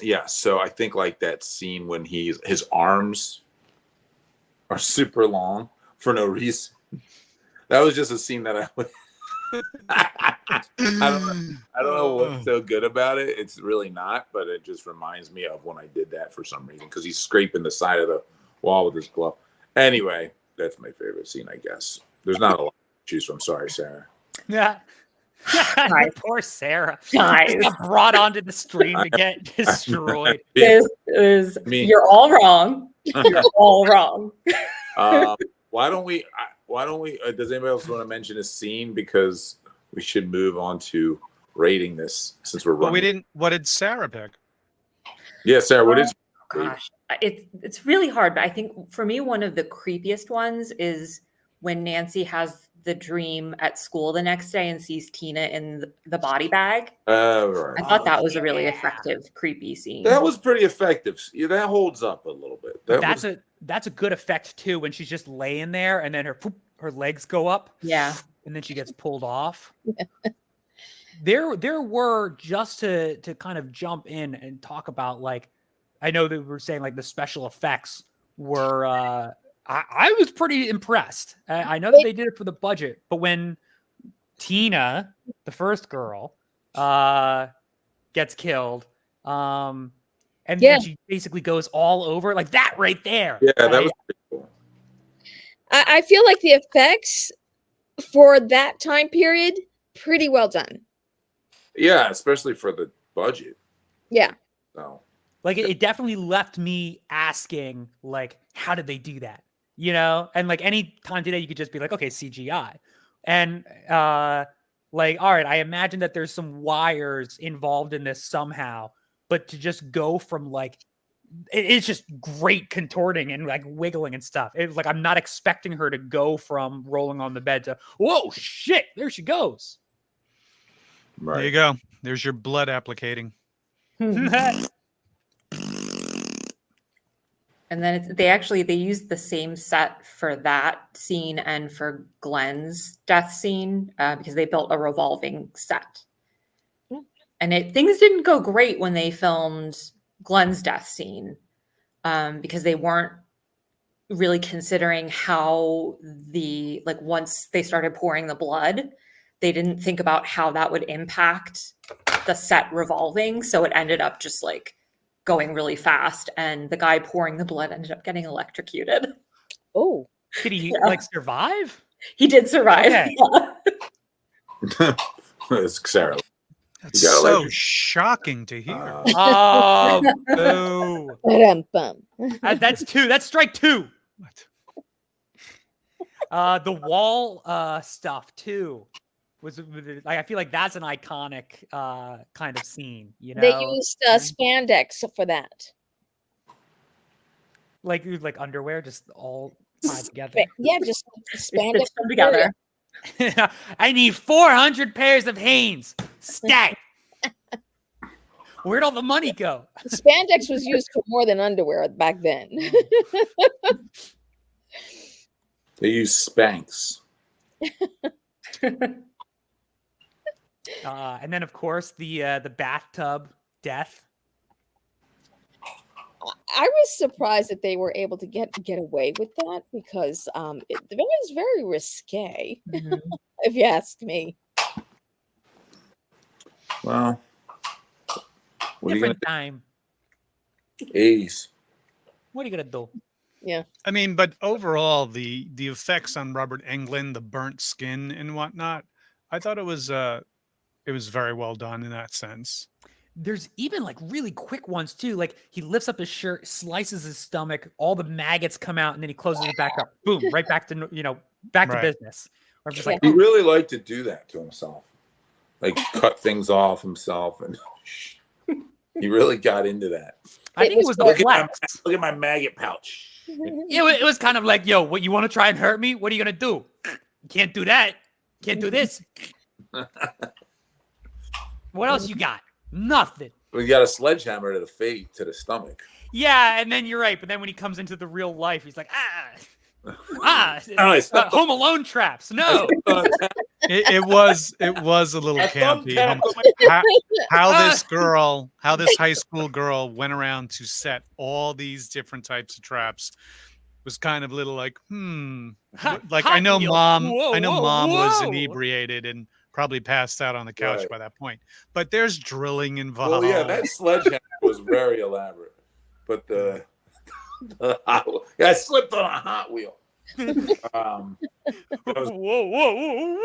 Yeah, so I think like that scene when his arms are super long for no reason. That was just a scene that I don't know what's so good about it. It's really not, but it just reminds me of when I did that for some reason because he's scraping the side of the wall with his glove. Anyway, that's my favorite scene, I guess. There's not a lot to choose from. Sorry, Sarah. Yeah. Poor Sarah. Guys. Got brought onto the stream to get destroyed. You're all wrong. You're all wrong. Why don't we does anybody else want to mention a scene, because we should move on to rating this since we're running. Well, we didn't. What did Sarah pick? Yeah, Sarah, what is Gosh, it's really hard, but I think for me one of the creepiest ones is when Nancy has the dream at school the next day and sees Tina in the body bag. Right. I thought that was a really effective, creepy scene. That was pretty effective. Yeah, that holds up a little bit. That's a good effect too, when she's just laying there and then her legs go up. Yeah. And then she gets pulled off. There were, just to kind of jump in and talk about, like, I know that we were saying like the special effects were I was pretty impressed. I know that they did it for the budget, but when Tina, the first girl, gets killed, and then she basically goes all over, like that right there. Yeah, that was pretty cool. I feel like the effects for that time period, pretty well done. Yeah, especially for the budget. Yeah. So, like, it definitely left me asking, like, how did they do that? You know, and like any time today, you could just be like, okay, CGI. And like, all right, I imagine that there's some wires involved in this somehow, but to just go from like, it's just great contorting and like wiggling and stuff. It was like, I'm not expecting her to go from rolling on the bed to, whoa, shit, there she goes. right. There you go. There's your blood applicating. And then they used the same set for that scene and for Glenn's death scene because they built a revolving set. And things didn't go great when they filmed Glenn's death scene because they weren't really considering how once they started pouring the blood, they didn't think about how that would impact the set revolving. So it ended up just like going really fast, and the guy pouring the blood ended up getting electrocuted. Oh, did he like survive? He did survive. Okay. Yeah. It's Sarah. That's so shocking to hear. Oh, boo. That's two. That's strike two. What? The wall stuff too was, I feel like that's an iconic kind of scene. You know, they used spandex for that, like underwear, just all tied together. Yeah, just spandex them together. I need 400 pairs of Hanes. Stack. Where'd all the money go? Spandex was used for more than underwear back then. They use Spanx. And then, of course, the bathtub death. I was surprised that they were able to get away with that because it was very risque, if you ask me. Well, what are you Different gonna time. do? 80s. What are you gonna do? Yeah. I mean, but overall, the effects on Robert Englund, the burnt skin and whatnot, I thought it was very well done in that sense. There's even like really quick ones too. Like he lifts up his shirt, slices his stomach, all the maggots come out, and then he closes it back up. Boom, right back to back to Right. business. Or I'm just like, He really liked to do that to himself, like cut things off himself, and he really got into that. I think it was the Look flex. Look at my maggot pouch. It was kind of like, yo, what you want to try and hurt me? What are you gonna do? You can't do that. Can't do this. What else you got? Nothing. We got a sledgehammer to the face, to the stomach. Yeah, and then you're right. But then when he comes into the real life, he's like, Nice. Home Alone traps. No. It was a little campy. How this high school girl went around to set all these different types of traps was kind of a little like, like I know mom was inebriated and probably passed out on the couch by that point, but there's drilling involved. Well, yeah, that sledgehammer was very elaborate, but I slipped on a Hot Wheel. Whoa.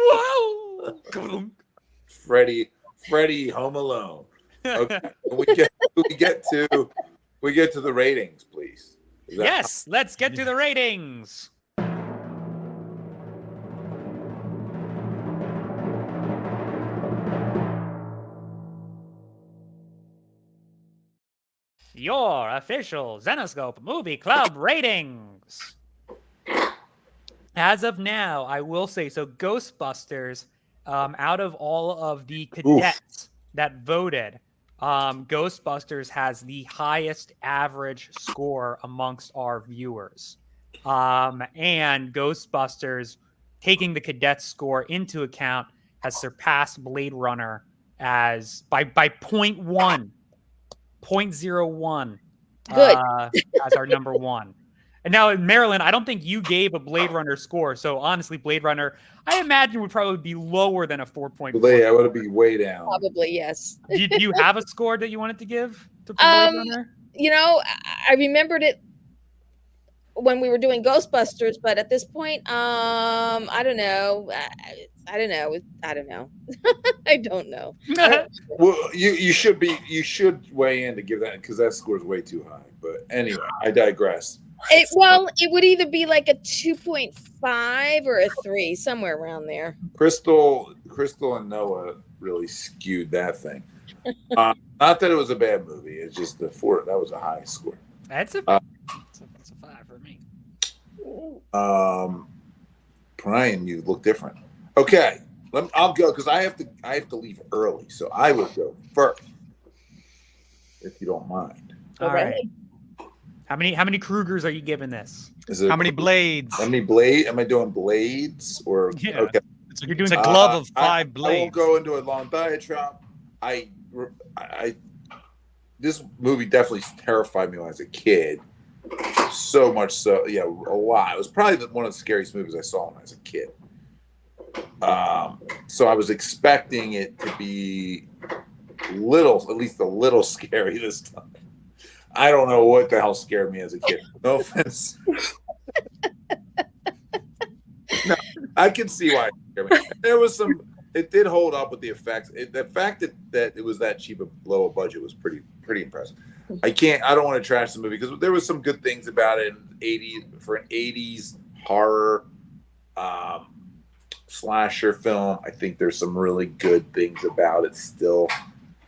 Freddy Home Alone. Okay. we get to the ratings, please. Yes, let's get to the ratings. Your official Zenescope Movie Club ratings. As of now, I will say, so Ghostbusters, out of all of the cadets that voted, Ghostbusters has the highest average score amongst our viewers. And Ghostbusters, taking the cadet score into account, has surpassed Blade Runner as by 0.1. 0.01 as our number one. And now, Marilyn, I don't think you gave a Blade Runner score. So honestly, Blade Runner, I imagine would probably be lower than a 4.4. Yeah, I would be way down. Probably, yes. Do you have a score that you wanted to give to Blade Runner? I remembered it when we were doing Ghostbusters, but at this point, I don't know. I don't know. I don't know. Well, you should weigh in to give that, because that score is way too high. But anyway, I digress. It would either be like a 2.5 or a 3, somewhere around there. Krystle and Noah really skewed that thing. Not that it was a bad movie. It's just that was a high score. That's a 5 for me. Brian, you look different. Okay, I'll go because I have to leave early, so I will go first, if you don't mind. All right. How many Krugers are you giving this? How many blades? How many blades? Am I doing blades or? Yeah. Okay. It's a glove of 5 blades. I won't go into a long diatribe. This movie definitely terrified me when I was a kid. So much so, yeah, a lot. It was probably one of the scariest movies I saw when I was a kid. So I was expecting it to be at least a little scary this time. I don't know what the hell scared me as a kid. No offense. No, I can see why it scared me. There was it did hold up with the effects. The fact that it was that cheap, low a budget was pretty impressive. I don't want to trash the movie because there was some good things about it for an 80s horror slasher film. I think there's some really good things about it still.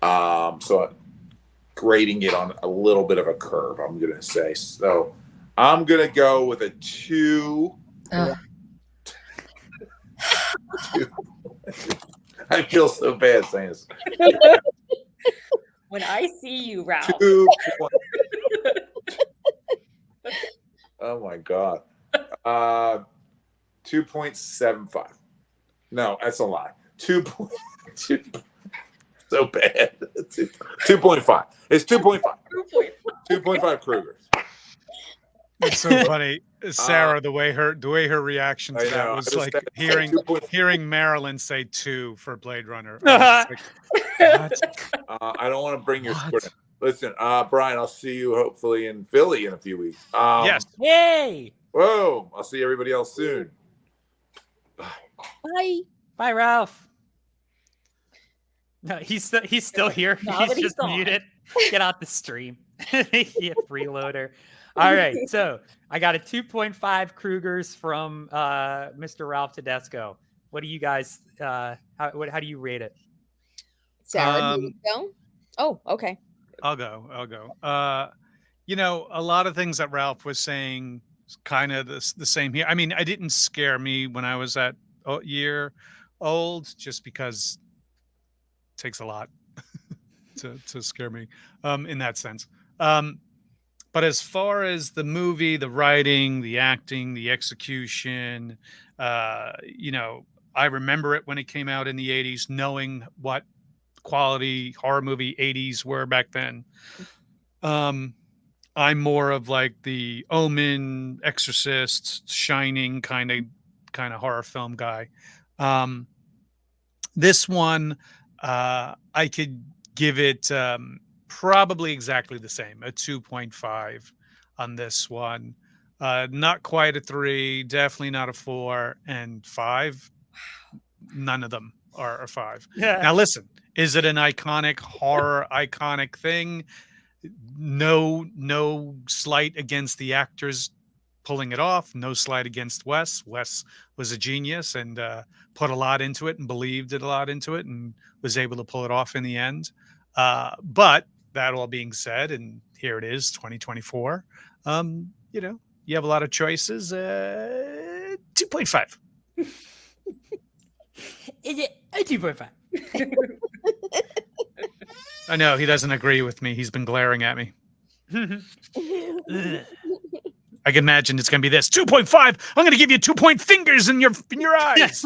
So grading it on a little bit of a curve, I'm going to say. So I'm going to go with a 2. I feel so bad saying this. When I see you, Ralph. 2. Oh my God. 2.75. No, that's a lie. 2.2. So bad. 2.5. It's 2.5. 2.5 Krugers. It's so funny. Sarah, the way her reaction to I that know, was I just like said hearing Marilyn say 2 for Blade Runner. I was like, what? I don't want to bring your What? score down. Listen, Brian, I'll see you hopefully in Philly in a few weeks. Yes. Yay! Whoa, I'll see everybody else soon. Bye. Bye, Ralph. No, he's still here. Now He's that he's just gone. muted. Get out the stream. Yeah, freeloader. All right, so I got a 2.5 Krugers from Mr. Ralph Tedesco. What do you guys? How do you rate it? Sarah, do you go? Oh, okay. I'll go. A lot of things that Ralph was saying kind of the same here. I mean, it didn't scare me when I was that year old, just because it takes a lot to scare me in that sense. But as far as the movie, the writing, the acting, the execution, I remember it when it came out in the 80s, knowing what quality horror movie 80s were back then. I'm more of like the Omen, Exorcist, Shining kind of horror film guy. This one, I could give it probably exactly the same, a 2.5 on this one. Not quite a 3, definitely not a 4, and 5. None of them are a 5. Yeah. Now listen, is it an iconic horror iconic thing? No slight against the actors pulling it off. No slight against Wes. Wes was a genius and put a lot into it and believed a lot into it and was able to pull it off in the end. But that all being said, and here it is, 2024. You have a lot of choices. 2.5. Is it a 2.5? I know he doesn't agree with me. He's been glaring at me. I can imagine it's going to be this 2.5. I'm going to give you 2-point fingers in your eyes.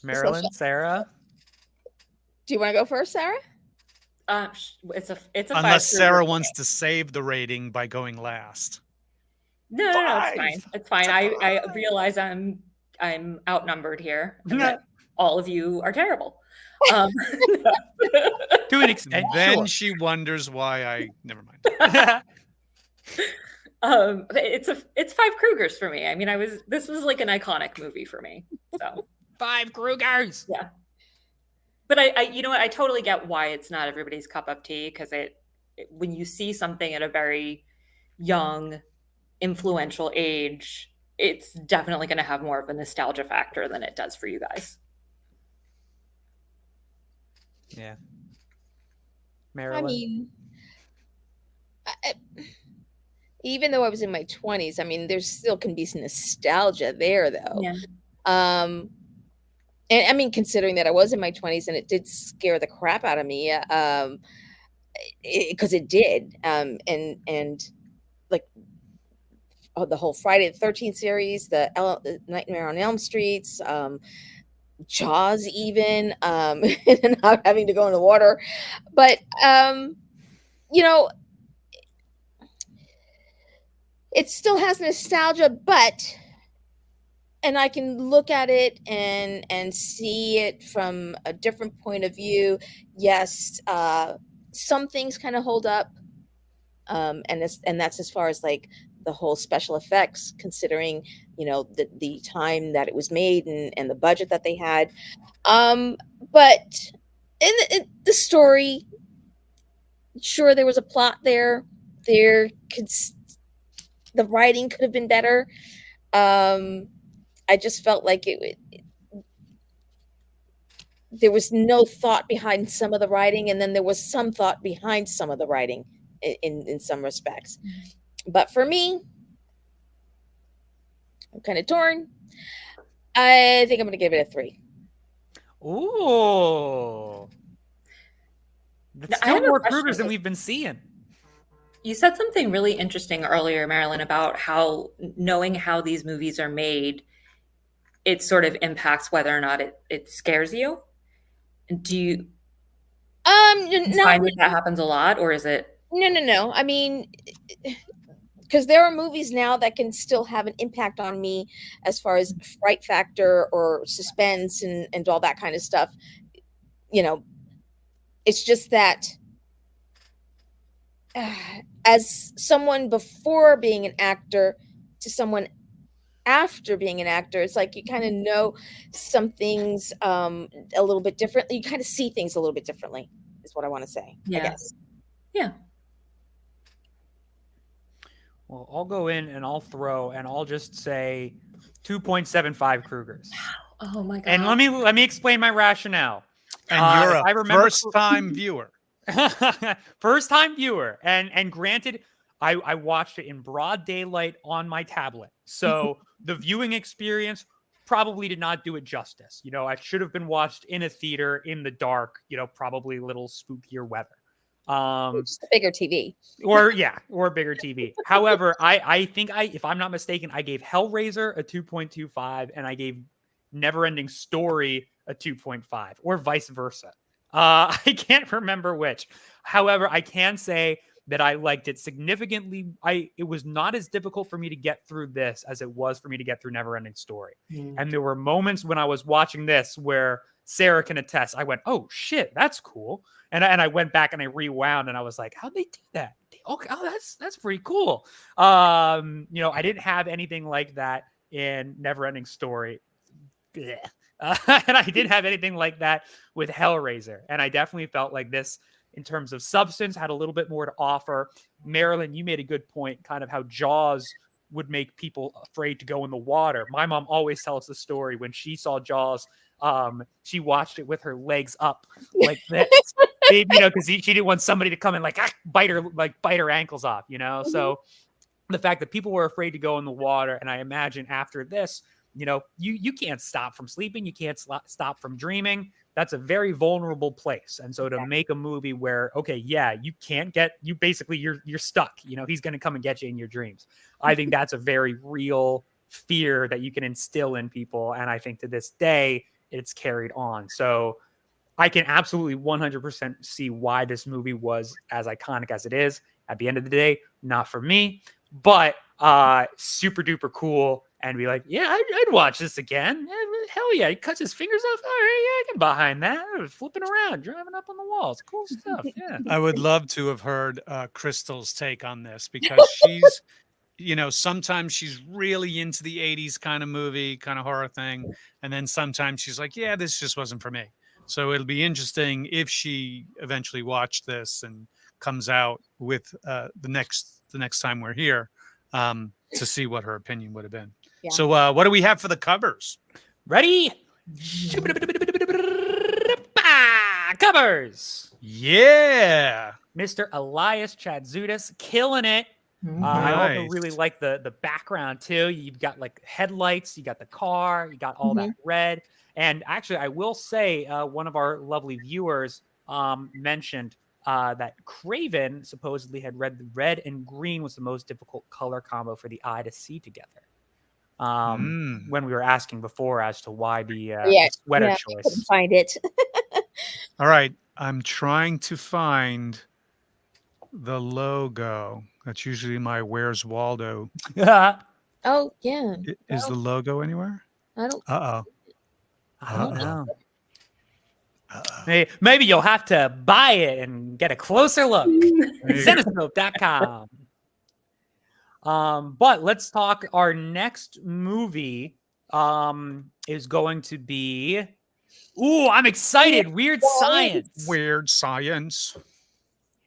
Marilyn, Sarah. Do you want to go first, Sarah? It's a Unless 5 Sarah Krugers. wants to save the rating by going last. No, it's fine. It's fine. I realize I'm outnumbered here, and that all of you are terrible. To an extent. Then Sure. she wonders why I never mind. It's 5 Krugers for me. I mean, this was like an iconic movie for me. So 5 Krugers. yeah. But I totally get why it's not everybody's cup of tea, because when you see something at a very young, influential age, it's definitely going to have more of a nostalgia factor than it does for you guys. Yeah. Marilyn. I mean, even though I was in my 20s, I mean, there still can be some nostalgia there, though. Yeah. And I mean, considering that I was in my 20s and it did scare the crap out of me, because it did. And like the whole Friday the 13th series, the Nightmare on Elm Streets, Jaws, even, and not having to go in the water. But, it still has nostalgia, and I can look at it and see it from a different point of view. Yes, some things kind of hold up, and that's as far as like the whole special effects, considering the time that it was made and the budget that they had. But in the story, sure, there was a plot there. The writing could have been better. I just felt like there was no thought behind some of the writing, and then there was some thought behind some of the writing in some respects. But for me, I'm kind of torn. I think I'm going to give it a 3. Ooh. That's I still have a more question. Krugers than we've been seeing. You said something really interesting earlier, Marilyn, about how knowing how these movies are made, it sort of impacts whether or not it scares you. Do No, Find that happens a lot, or is it? no. I mean, because there are movies now that can still have an impact on me as far as fright factor or suspense and all that kind of stuff. You know, it's just that as someone before being an actor to someone after being an actor, it's like you kind of know some things a little bit differently. You kind of see things a little bit differently, is what I want to say, I guess. Yeah. Well, I'll go in and I'll just say 2.75 Krugers. Oh my god. And let me explain my rationale. And you're a first-time viewer. First time viewer. And granted, I watched it in broad daylight on my tablet. So the viewing experience probably did not do it justice. You know, I should have been watched in a theater in the dark, you know, probably a little spookier weather. Just a bigger TV. or a bigger TV. However, I think if I'm not mistaken, I gave Hellraiser a 2.25 and I gave Neverending Story a 2.5 or vice versa. I can't remember which. However, I can say that I liked it significantly. It was not as difficult for me to get through this as it was for me to get through Neverending Story. And there were moments when I was watching this where Sarah can attest. I went, "Oh shit, that's cool." And I went back and I rewound and I was like, "How'd they do that? Okay, oh, that's pretty cool." You know, I didn't have anything like that in Neverending Story. And I didn't have anything like that with Hellraiser. And I definitely felt like this, in terms of substance, had a little bit more to offer. Marilyn, you made a good point, kind of how Jaws would make people afraid to go in the water. My mom always tells the story when she saw Jaws. She watched it with her legs up like this, you know, because she didn't want somebody to come and bite her ankles off, you know. So the fact that people were afraid to go in the water, and I imagine after this, you know, you can't stop from sleeping, you can't stop from dreaming. That's a very vulnerable place. And so to make a movie where, okay, yeah, you can't get, you basically you're stuck, you know, he's going to come and get you in your dreams. I think that's a very real fear that you can instill in people. And I think to this day, it's carried on. So I can absolutely 100% see why this movie was as iconic as it is. At the end of the day, not for me, but super duper cool. And be like, yeah, I'd watch this again. Hell yeah, he cuts his fingers off. All right, yeah, I can behind that. Flipping around, driving up on the walls. Cool stuff, yeah. I would love to have heard Krystle's take on this, because she's, you know, sometimes she's really into the 80s kind of movie, kind of horror thing. And then sometimes she's like, yeah, this just wasn't for me. So it'll be interesting if she eventually watched this and comes out with the next time we're here to see what her opinion would have been. Yeah. So what do we have for the covers? Ready? Covers. Yeah. Mr. Elias Chatzoudis killing it. Nice. I also really like the background too. You've got like headlights, you got the car, you got all that red. And actually, I will say one of our lovely viewers mentioned that Craven supposedly had read the red and green was the most difficult color combo for the eye to see together. When we were asking before as to why the sweater choice. I couldn't find it. All right, I'm trying to find the logo. That's usually my Where's Waldo. Oh yeah. Is the logo anywhere? I don't. I don't know. Maybe you'll have to buy it and get a closer look. Zenescope.com. But let's talk. Our next movie is going to be. Ooh, I'm excited. Weird Science. Weird Science.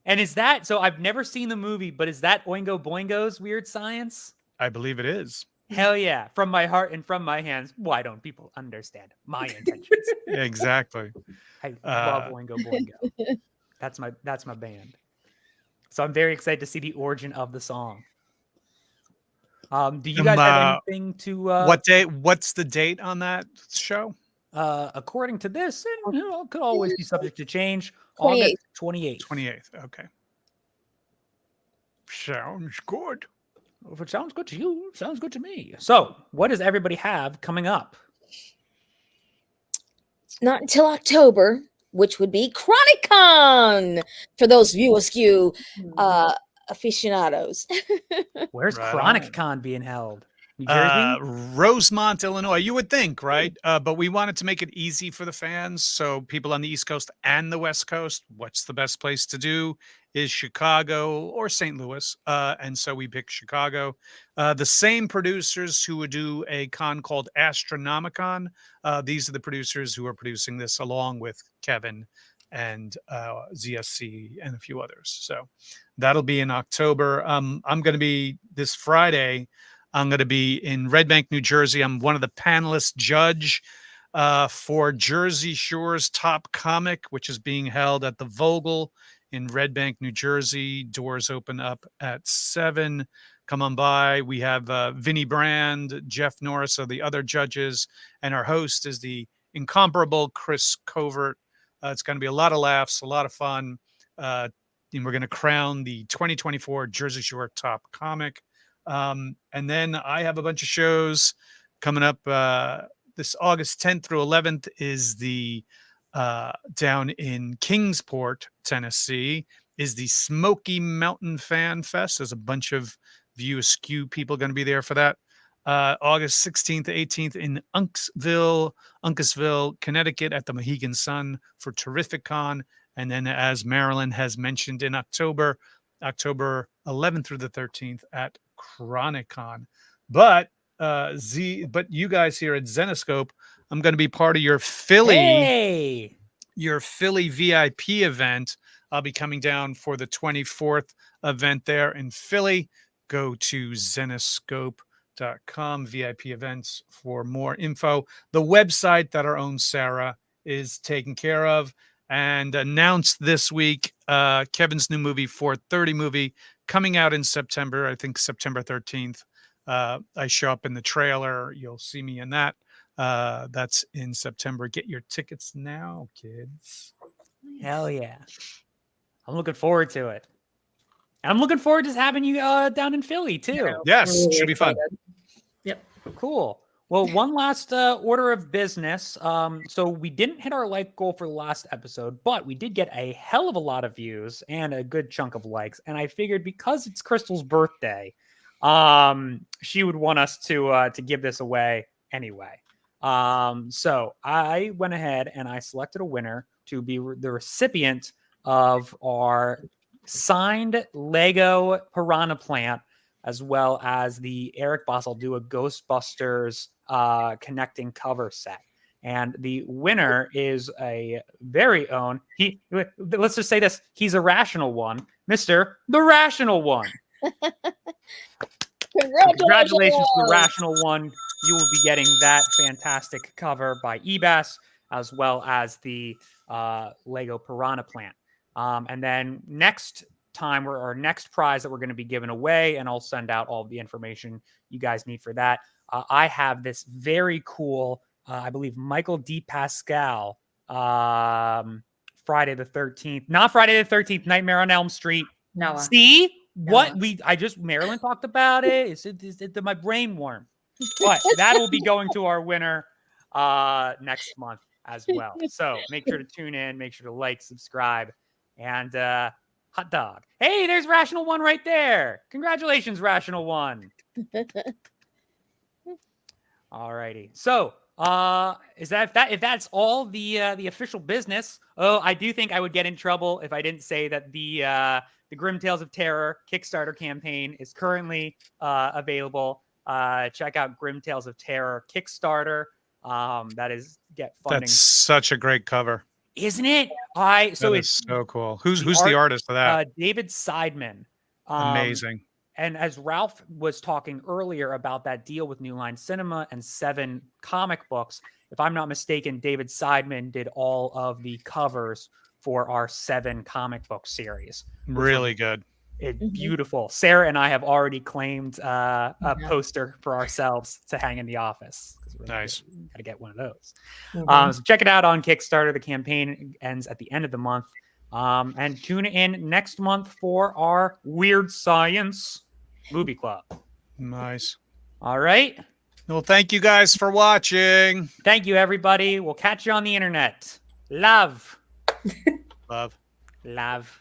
And is that so? I've never seen the movie, but is that Oingo Boingo's Weird Science? I believe it is. Hell yeah. From my heart and from my hands. Why don't people understand my intentions? Exactly. I love Oingo Boingo. That's my band. So I'm very excited to see the origin of the song. Do you guys have anything to what's the date on that show? According to this, and you know, it could always be subject to change. 28th. August 28th. 28th. Okay. Sounds good. If it sounds good to you, sounds good to me. So, what does everybody have coming up? Not until October, which would be ChroniCon for those View Askew aficionados. Where's Right Chronic on. Con being held? New Jersey? Rosemont, Illinois. You would think, right? But we wanted to make it easy for the fans. So people on the East Coast and the West Coast, what's the best place to do is Chicago or St. Louis. And so we picked Chicago. The same producers who would do a con called Astronomicon. These are the producers who are producing this along with Kevin and ZSC and a few others. So that'll be in October. I'm going to be this Friday. I'm going to be in Red Bank, New Jersey. I'm one of the panelist judge for Jersey Shore's Top Comic, which is being held at the Vogel in Red Bank, New Jersey. Doors open up at 7. Come on by. We have Vinnie Brand, Jeff Norris are the other judges, and our host is the incomparable Chris Covert. It's going to be a lot of laughs, a lot of fun. And we're going to crown the 2024 Jersey Shore Top Comic. And then I have a bunch of shows coming up. This August 10th through 11th is the down in Kingsport, Tennessee, is the Smoky Mountain Fan Fest. There's a bunch of View Askew people going to be there for that. August 16th to 18th in Uncasville, Connecticut at the Mohegan Sun for Terrific Con. And then, as Marilyn has mentioned, in October 11th through the 13th at ChroniCon. But you guys here at Zenescope, I'm going to be part of your Philly VIP event. I'll be coming down for the 24th event there in Philly. Go to Zenescope.com VIP events for more info. The website that our own Sarah is taking care of. And announced this week, Kevin's new movie, 430 movie, coming out in September, I think September 13th. I show up in the trailer. You'll see me in that. That's in September. Get your tickets now, kids. Hell yeah. I'm looking forward to it. And I'm looking forward to having you down in Philly, too. Yes, Really should be fun. Yep. Cool. Well, one last order of business. So we didn't hit our like goal for the last episode, but we did get a hell of a lot of views and a good chunk of likes. And I figured because it's Krystle's birthday, she would want us to give this away anyway. So I went ahead and I selected a winner to be the recipient of our signed Lego Piranha Plant, as well as the Eric Boss will do a Ghostbusters connecting cover set. And the winner is a very own, let's just say this, he's a rational one, Mr. The Rational One. Congratulations to the Rational One. You will be getting that fantastic cover by eBass, as well as the Lego Piranha Plant. And then next time, our next prize that we're going to be giving away, and I'll send out all of the information you guys need for that. I have this very cool, I believe, Michael D. Pascal, Friday the 13th. Not Friday the 13th, Nightmare on Elm Street. No. See? Noah. Marilyn talked about it. It's my brain worm. But that will be going to our winner next month as well. So make sure to tune in, make sure to like, subscribe, and hot dog. Hey, there's Rational One right there. Congratulations, Rational One. All righty. So if that's all the official business, I do think I would get in trouble if I didn't say that the Grim Tales of Terror Kickstarter campaign is currently available. Check out Grim Tales of Terror Kickstarter. That is get funding. That's such a great cover, isn't it? It's so cool. Who's the artist of that? David Seidman. Amazing. And as Ralph was talking earlier about that deal with New Line Cinema and 7 comic books, if I'm not mistaken, David Seidman did all of the covers for our 7 comic book series. Really good. It's beautiful. Sarah and I have already claimed a poster for ourselves to hang in the office. Nice. Got to get one of those. So check it out on Kickstarter. The campaign ends at the end of the month. And tune in next month for our Weird Science Movie Club. Nice. All right. Well, thank you guys for watching. Thank you, everybody. We'll catch you on the internet. Love. Love. Love.